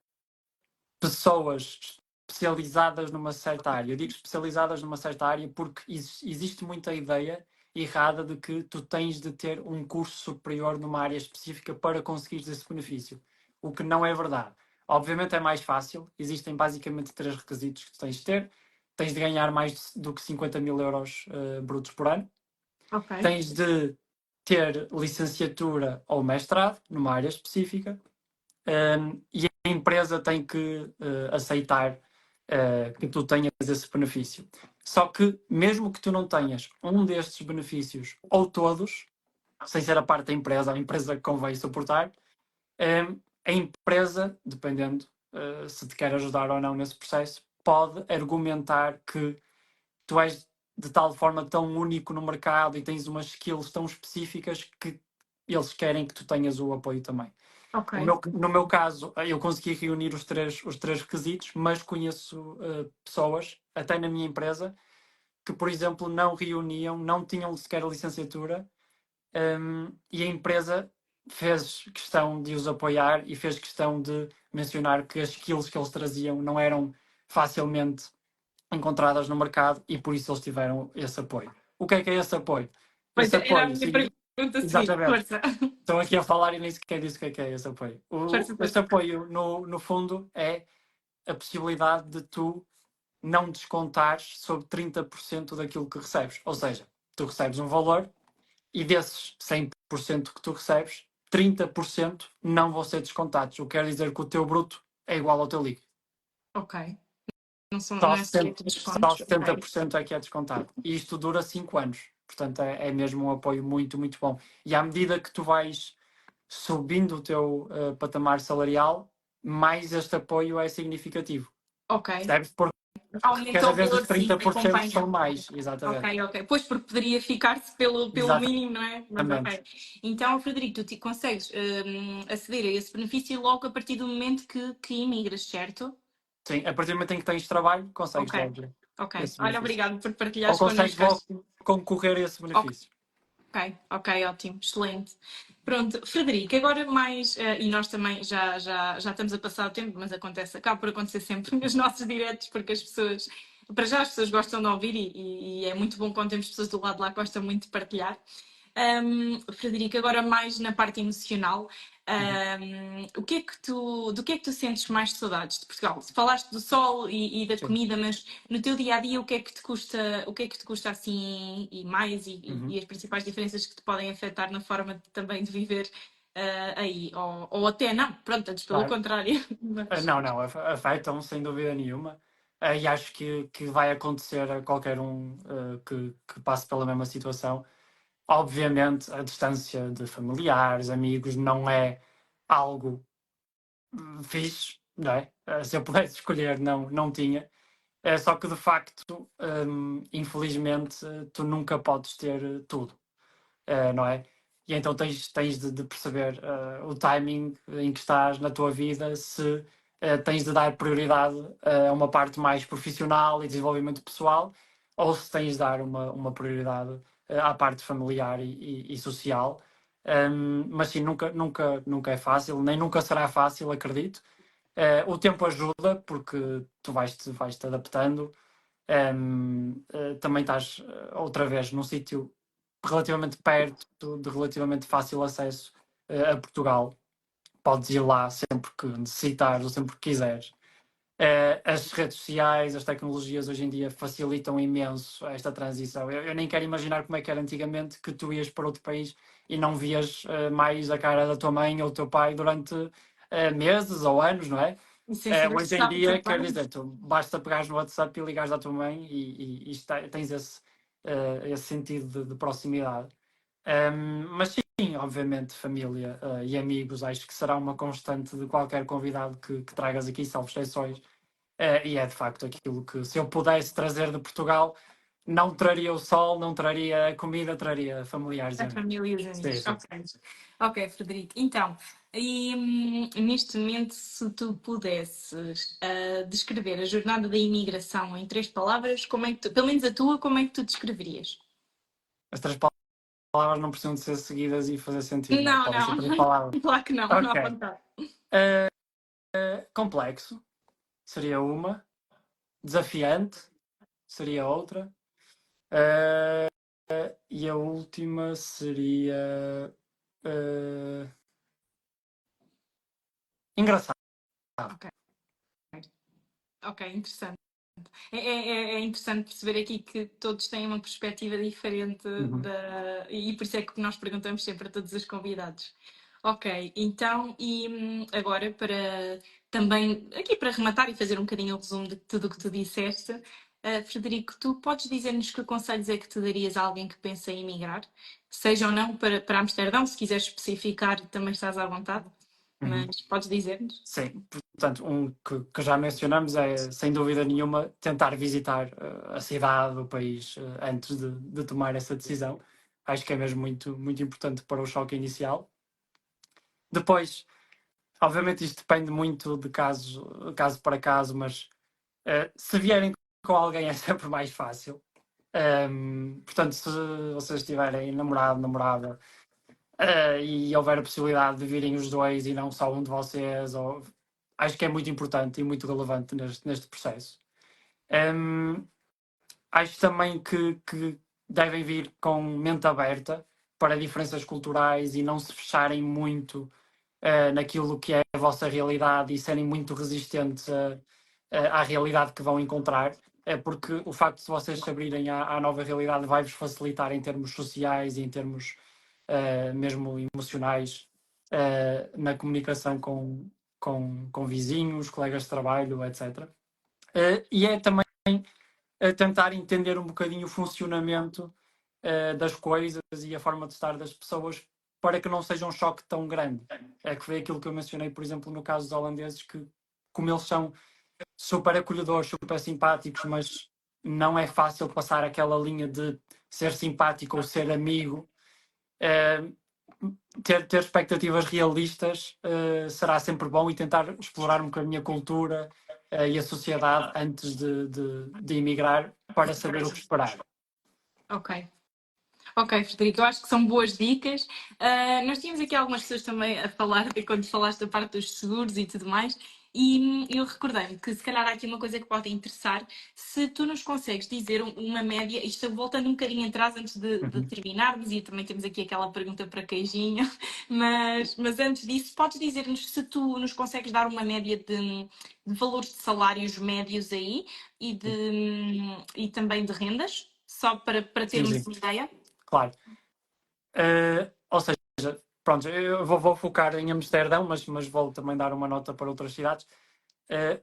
pessoas especializadas numa certa área. Eu digo especializadas numa certa área porque existe muita ideia errada de que tu tens de ter um curso superior numa área específica para conseguires esse benefício, o que não é verdade. Obviamente é mais fácil, existem basicamente 3 requisitos que tu tens de ter. Tens de ganhar mais do que 50 mil euros brutos por ano. Ok. Tens de ter licenciatura ou mestrado numa área específica. E a empresa tem que aceitar que tu tenhas esse benefício. Só que, mesmo que tu não tenhas um destes benefícios ou todos, sem ser a parte da empresa, a empresa que convém suportar, a empresa, dependendo se te quer ajudar ou não nesse processo, pode argumentar que tu és de tal forma tão único no mercado e tens umas skills tão específicas que eles querem que tu tenhas o apoio também. Ok. No meu caso, eu consegui reunir os três requisitos, mas conheço pessoas, até na minha empresa, que, por exemplo, não reuniam, não tinham sequer a licenciatura, e a empresa fez questão de os apoiar e fez questão de mencionar que as skills que eles traziam não eram facilmente encontradas no mercado e por isso eles tiveram esse apoio. O que é esse apoio? Pois Esse era a apoio, minha sim, pergunta seguinte, exatamente. força. Estou aqui a falar e nem sequer disse o que é esse apoio. Esse apoio, no fundo, é a possibilidade de tu não descontares sobre 30% daquilo que recebes. Ou seja, tu recebes um valor e desses 100% que tu recebes, 30% não vão ser descontados. O que quer dizer que o teu bruto é igual ao teu líquido. Ok. Não Só é sequer descontos. 70% é que é descontado. E isto dura 5 anos. Portanto, é mesmo um apoio muito, muito bom. E à medida que tu vais subindo o teu patamar salarial, mais este apoio é significativo. Ok. Percebes? Porque Aumenta cada o vez valor, os sim, 30% são acompanha. mais. Exatamente. Ok, ok. Pois, porque poderia ficar-se pelo mínimo, não é? Mas Exatamente. ok. Então, Frederico, tu te consegues aceder a esse benefício logo a partir do momento que imigras, certo? Sim, a partir do momento em que tens trabalho, consegues Ok. logo. Ok. esse Olha, benefício. obrigado por Ou partilhares consegues connosco. logo concorrer a esse benefício. Ok, ótimo, excelente. Pronto, Frederico, agora mais, e nós também já estamos a passar o tempo, mas acaba por acontecer sempre nos nossos diretos, porque as pessoas, para já as pessoas gostam de ouvir e é muito bom quando temos pessoas do lado de lá que gostam muito de partilhar. Frederico, agora mais na parte emocional, do que é que tu sentes mais saudades de Portugal? Falaste do sol e da Sim. comida, mas no teu dia a dia o que é que te custa assim e mais e as principais diferenças que te podem afetar na forma também de viver aí? Ou até não, pronto, antes pelo Claro. contrário. Mas... Não, afetam sem dúvida nenhuma. E acho que vai acontecer a qualquer um que passe pela mesma situação. Obviamente, a distância de familiares, amigos, não é algo fixe, não é? Se eu pudesse escolher, não tinha. Só que, de facto, infelizmente, tu nunca podes ter tudo, não é? E então tens de perceber o timing em que estás na tua vida, se tens de dar prioridade a uma parte mais profissional e desenvolvimento pessoal, ou se tens de dar uma prioridade à parte familiar e social. Mas sim, nunca é fácil, nem nunca será fácil, acredito. O tempo ajuda, porque tu vais-te adaptando. Também estás outra vez num sítio relativamente perto, de relativamente fácil acesso a Portugal. Podes ir lá sempre que necessitares ou sempre que quiseres. As redes sociais, as tecnologias hoje em dia facilitam imenso esta transição. Eu nem quero imaginar como é que era antigamente, que tu ias para outro país e não vias mais a cara da tua mãe ou do teu pai durante meses ou anos, não é? Hoje em dia, quer dizer, tu basta pegares no WhatsApp e ligares à tua mãe e tens esse sentido de proximidade. Mas sim, obviamente, família e amigos, acho que será uma constante de qualquer convidado que tragas aqui, salvo exceções. E é de facto aquilo que, se eu pudesse trazer de Portugal, não traria o sol, não traria a comida, traria familiares. A família e os amigos. Sim. Ok, Frederico. Então, neste momento, se tu pudesses descrever a jornada da imigração em 3 palavras, como é que tu, pelo menos a tua, como é que tu descreverias? As 3 palavras não precisam de ser seguidas e fazer sentido. Não, Podem ser 3 não. palavras. Claro que não, não há Ok. vontade. Complexo seria uma. Desafiante seria outra. E a última seria engraçado. Ok, interessante. É interessante perceber aqui que todos têm uma perspectiva diferente e por isso é que nós perguntamos sempre a todos os convidados. Ok, então, e agora para também, aqui para rematar e fazer um bocadinho o resumo de tudo o que tu disseste, Frederico, tu podes dizer-nos que conselhos é que tu darias a alguém que pensa em emigrar? Seja ou não para Amsterdão, se quiseres especificar, também estás à vontade, mas podes dizer-nos? Sim, portanto, que já mencionamos é, sem dúvida nenhuma, tentar visitar a cidade, o país, antes de tomar essa decisão. Acho que é mesmo muito, muito importante para o choque inicial. Depois, obviamente isto depende muito de caso para caso, mas se vierem com alguém é sempre mais fácil. Portanto, se vocês tiverem namorado, namorada, e houver a possibilidade de virem os dois e não só um de vocês, acho que é muito importante e muito relevante neste processo. Acho também que devem vir com mente aberta para diferenças culturais e não se fecharem muito naquilo que é a vossa realidade e serem muito resistentes à realidade que vão encontrar, porque o facto de vocês se abrirem à nova realidade vai-vos facilitar em termos sociais e em termos mesmo emocionais na comunicação com vizinhos, colegas de trabalho, etc. E é também tentar entender um bocadinho o funcionamento das coisas e a forma de estar das pessoas para que não seja um choque tão grande. É que foi aquilo que eu mencionei, por exemplo, no caso dos holandeses, que como eles são super acolhedores, super simpáticos, mas não é fácil passar aquela linha de ser simpático ou ser amigo. Ter expectativas realistas será sempre bom e tentar explorar um bocadinho a cultura e a sociedade antes de emigrar para saber o que esperar. Ok. Ok, Frederico, eu acho que são boas dicas. Nós tínhamos aqui algumas pessoas também a falar, quando falaste da parte dos seguros e tudo mais, e eu recordei-me que se calhar há aqui uma coisa que pode interessar, se tu nos consegues dizer uma média, isto voltando um bocadinho atrás antes de terminarmos, e também temos aqui aquela pergunta para queijinho, mas antes disso, podes dizer-nos se tu nos consegues dar uma média de valores de salários médios aí e também de rendas, só para termos Sim. uma ideia? Claro. Ou seja, pronto, eu vou focar em Amsterdão, mas vou também dar uma nota para outras cidades.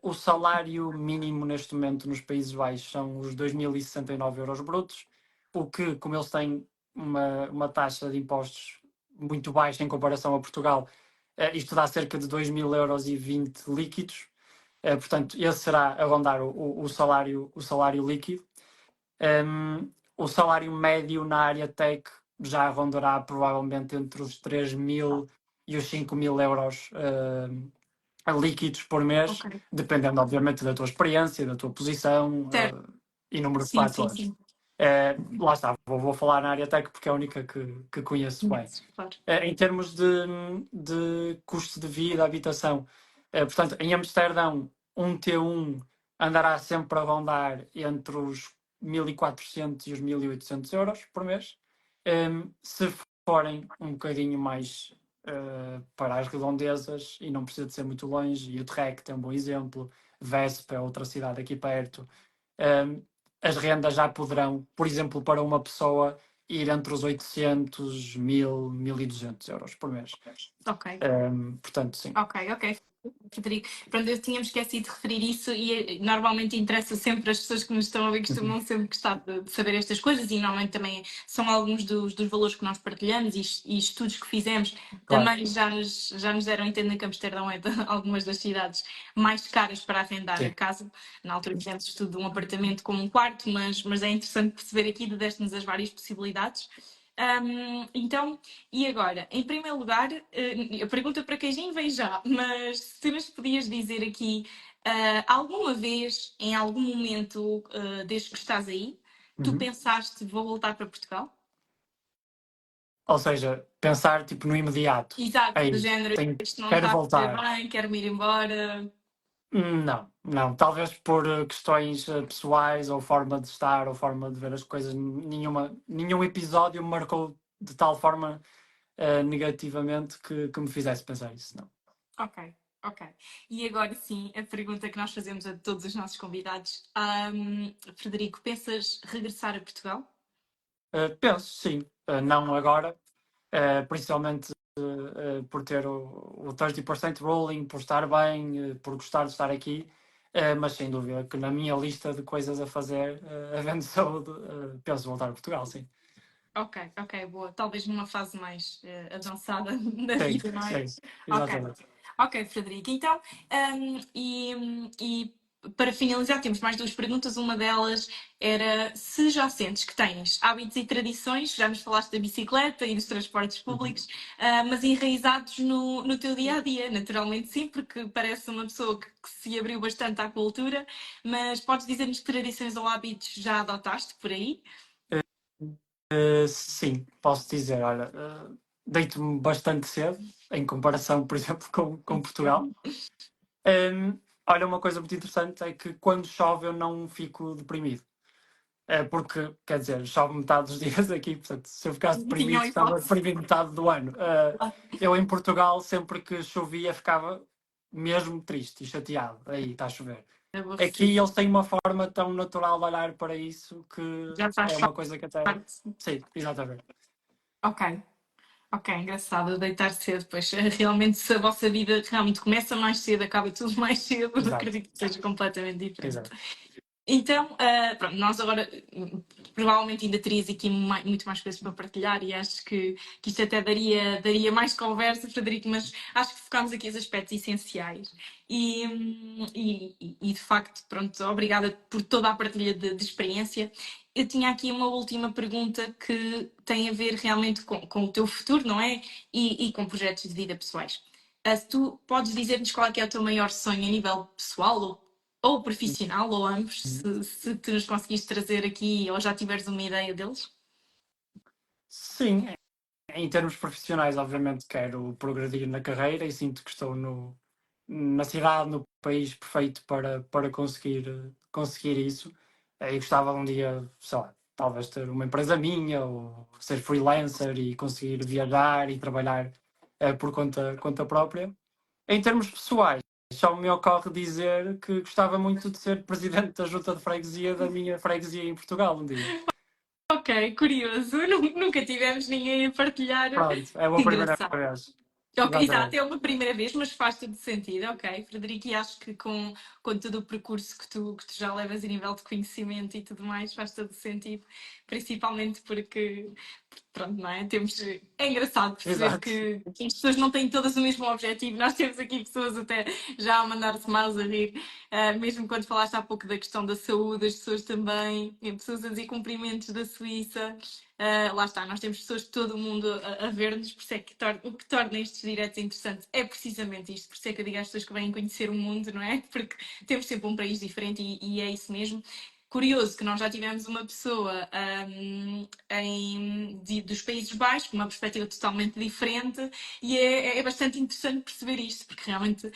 O salário mínimo neste momento nos Países Baixos são os 2.069 euros brutos, o que, como eles têm uma taxa de impostos muito baixa em comparação a Portugal, isto dá cerca de 2.000 euros e 20 líquidos. Portanto, esse será a rondar o salário líquido. O salário médio na área tech já rondará provavelmente entre os 3.000 e os 5.000 euros líquidos por mês, dependendo obviamente da tua experiência, da tua posição e número de fatores. Sim. Lá está, vou falar na área tech porque é a única que conheço bem. Claro. Em termos de custo de vida, habitação, portanto, em Amsterdão, um T1 andará sempre a rondar entre os 1.400 e os 1.800 euros por mês. Se forem um bocadinho mais para as redondezas, e não precisa de ser muito longe, e Utrecht é um bom exemplo, Vesp é outra cidade aqui perto, as rendas já poderão, por exemplo, para uma pessoa, ir entre os 800, 1.000, 1.200 euros por mês. Ok. Portanto, sim. Ok. Frederico, pronto, eu tinha-me esquecido de referir isso e normalmente interessa sempre as pessoas que nos estão a ouvir, costumam sempre gostar de saber estas coisas e normalmente também são alguns dos valores que nós partilhamos e estudos que fizemos também já nos deram a entender que Amsterdão é de algumas das cidades mais caras para arrendar a casa. Na altura fizemos estudo de um apartamento com um quarto, mas é interessante perceber aqui, deste-nos as várias possibilidades. Então, e agora, em primeiro lugar, a pergunta para queijinho vem já, mas se nos podias dizer aqui, alguma vez, em algum momento, desde que estás aí, tu pensaste, vou voltar para Portugal? Ou seja, pensar tipo no imediato. Exato, do género, isto não quero está a voltar. correr bem, quero-me ir embora. Não. Talvez por questões pessoais, ou forma de estar, ou forma de ver as coisas. Nenhum episódio me marcou de tal forma negativamente que me fizesse pensar isso, não. Ok. E agora sim, a pergunta que nós fazemos a todos os nossos convidados. Frederico, pensas regressar a Portugal? Penso, sim. Não agora, principalmente por ter o 30% ruling, por estar bem, por gostar de estar aqui, mas sem dúvida que na minha lista de coisas a fazer, havendo saúde, penso voltar a Portugal, sim. Ok, boa. Talvez numa fase mais avançada da vida, não é? Sim, exatamente. Ok, Frederico. Então, e para finalizar, temos mais duas perguntas. Uma delas era se já sentes que tens hábitos e tradições, já nos falaste da bicicleta e dos transportes públicos, mas enraizados no teu dia a dia. Naturalmente, sim, porque parece uma pessoa que se abriu bastante à cultura, mas podes dizer-nos que tradições ou hábitos já adotaste por aí? Sim, posso dizer, olha, deito-me bastante cedo, em comparação, por exemplo, com Portugal. Olha, uma coisa muito interessante é que quando chove eu não fico deprimido. Porque, quer dizer, chove metade dos dias aqui, portanto, se eu ficasse deprimido, estava deprimido metade do ano. Eu em Portugal, sempre que chovia, ficava mesmo triste e chateado. Aí está a chover. Aqui eles têm uma forma tão natural de olhar para isso que Já faz é uma coisa que até. Sim, exatamente. Ok, engraçado, deitar cedo, pois realmente se a vossa vida realmente começa mais cedo, acaba tudo mais cedo, acredito que seja completamente diferente. Exato. Então, pronto, nós agora provavelmente ainda terias aqui muito mais coisas para partilhar e acho que isto até daria mais conversa, Frederico, mas acho que focámos aqui os aspectos essenciais. E de facto, pronto, obrigada por toda a partilha de experiência. Eu tinha aqui uma última pergunta que tem a ver realmente com o teu futuro, não é? E com projetos de vida pessoais. Se tu podes dizer-nos qual é que é o teu maior sonho a nível pessoal ou ou profissional, ou ambos, se tu nos conseguiste trazer aqui ou já tiveres uma ideia deles? Sim, em termos profissionais, obviamente quero progredir na carreira e sinto que estou na cidade, no país perfeito para conseguir isso. E gostava um dia, sei lá, talvez ter uma empresa minha ou ser freelancer e conseguir viajar e trabalhar por conta própria. Em termos pessoais, só me ocorre dizer que gostava muito de ser presidente da junta de freguesia da minha freguesia em Portugal um dia. Ok, curioso. Nunca tivemos ninguém a partilhar. Pronto, é uma Que primeira engraçado. vez. Ok, exato, Exatamente. é uma primeira vez, mas faz todo sentido, ok. Frederico, e acho que com todo o percurso que tu já levas a nível de conhecimento e tudo mais, faz todo sentido, principalmente porque, pronto, não é? É engraçado perceber Exato. que as pessoas não têm todas o mesmo objetivo. Nós temos aqui pessoas até já a mandar-se mais a rir, mesmo quando falaste há pouco da questão da saúde, as pessoas também, e pessoas a dizer cumprimentos da Suíça. Lá está, nós temos pessoas de todo o mundo a ver-nos, por isso é que o que torna estes diretos interessantes é precisamente isto, por isso é que eu digo às pessoas que vêm conhecer o mundo, não é? Porque temos sempre um país diferente e é isso mesmo. Curioso que nós já tivemos uma pessoa dos Países Baixos, com uma perspectiva totalmente diferente, e é bastante interessante perceber isto, porque realmente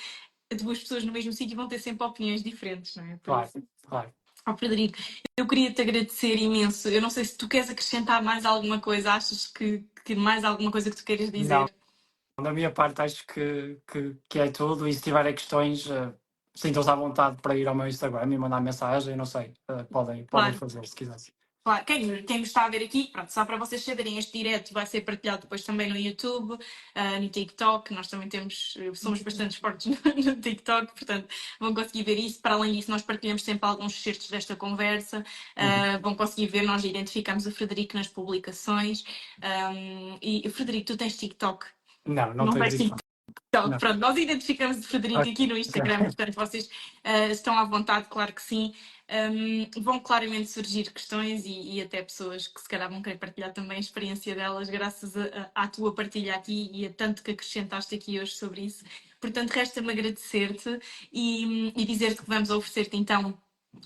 duas pessoas no mesmo sítio vão ter sempre opiniões diferentes, não é? Claro, claro. Frederico, eu queria te agradecer imenso. Eu não sei se tu queres acrescentar mais alguma coisa, achas que mais alguma coisa que tu queiras dizer? Não, da minha parte acho que é tudo e se tiverem questões, sintam-se à vontade para ir ao meu Instagram e mandar mensagem, não sei, podem Claro. fazer se quiserem. Claro, quem está a ver aqui, pronto, só para vocês saberem, este direto vai ser partilhado depois também no YouTube, no TikTok, nós também somos bastante fortes no TikTok, portanto vão conseguir ver isso. Para além disso, nós partilhamos sempre alguns excertos desta conversa, vão conseguir ver, nós identificamos o Frederico nas publicações. E Frederico, tu tens TikTok? Não tenho tens TikTok. Então, Não. pronto, nós identificamos o Frederico Ok. aqui no Instagram, portanto vocês estão à vontade, claro que sim. Vão claramente surgir questões e até pessoas que se calhar vão querer partilhar também a experiência delas, graças à tua partilha aqui e a tanto que acrescentaste aqui hoje sobre isso. Portanto, resta-me agradecer-te e dizer-te que vamos oferecer-te então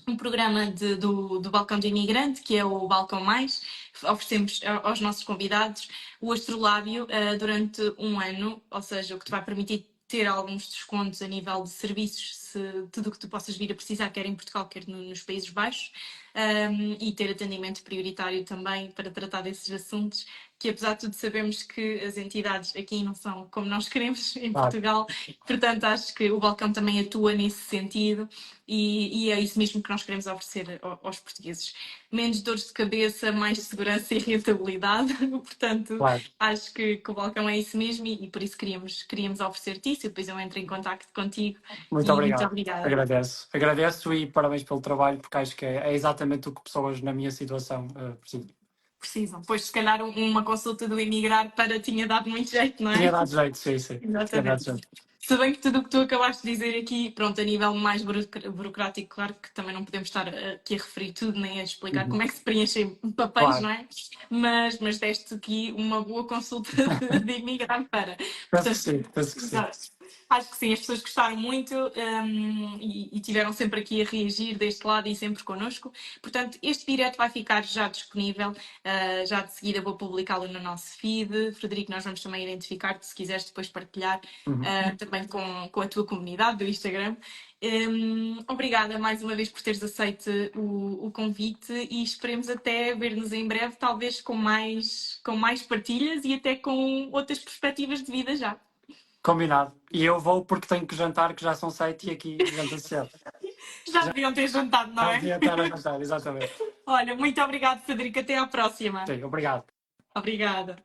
um programa do Balcão do Imigrante, que é o Balcão Mais. Oferecemos aos nossos convidados o Astrolábio durante um ano, ou seja, o que te vai permitir ter alguns descontos a nível de serviços, tudo o que tu possas vir a precisar, quer em Portugal, quer nos Países Baixos, e ter atendimento prioritário também para tratar desses assuntos, que apesar de tudo sabemos que as entidades aqui não são como nós queremos em Portugal, portanto acho que o Balcão também atua nesse sentido e é isso mesmo que nós queremos oferecer aos portugueses. Menos dores de cabeça, mais segurança e rentabilidade, portanto acho que o Balcão é isso mesmo e por isso queríamos oferecer-te isso e depois eu entro em contacto contigo. Muito obrigado. Muito obrigada. Agradeço e parabéns pelo trabalho, porque acho que é exatamente o que pessoas na minha situação precisam. Pois, se calhar, uma consulta do Emigrar tinha dado muito jeito, não é? Tinha dado jeito, sim. Exatamente. Se bem que tudo o que tu acabaste de dizer aqui, pronto, a nível mais burocrático, claro que também não podemos estar aqui a referir tudo, nem a explicar como é que se preenchem papéis, não é? Mas deste aqui uma boa consulta de Emigrar para. Penso que sim. Acho que sim, as pessoas gostaram muito e tiveram sempre aqui a reagir deste lado e sempre connosco. Portanto, este direto vai ficar já disponível. Já de seguida vou publicá-lo no nosso feed. Frederico, nós vamos também identificar-te se quiseres depois partilhar também com a tua comunidade do Instagram. Obrigada mais uma vez por teres aceito o convite e esperemos até ver-nos em breve, talvez com mais partilhas e até com outras perspectivas de vida já. Combinado. E eu vou porque tenho que jantar, que já são 7 e aqui janta-se cedo. Já deviam ter jantado, não é? Já devia estar a jantar, exatamente. Olha, muito obrigado, Frederico. Até à próxima. Sim, obrigado. Obrigada.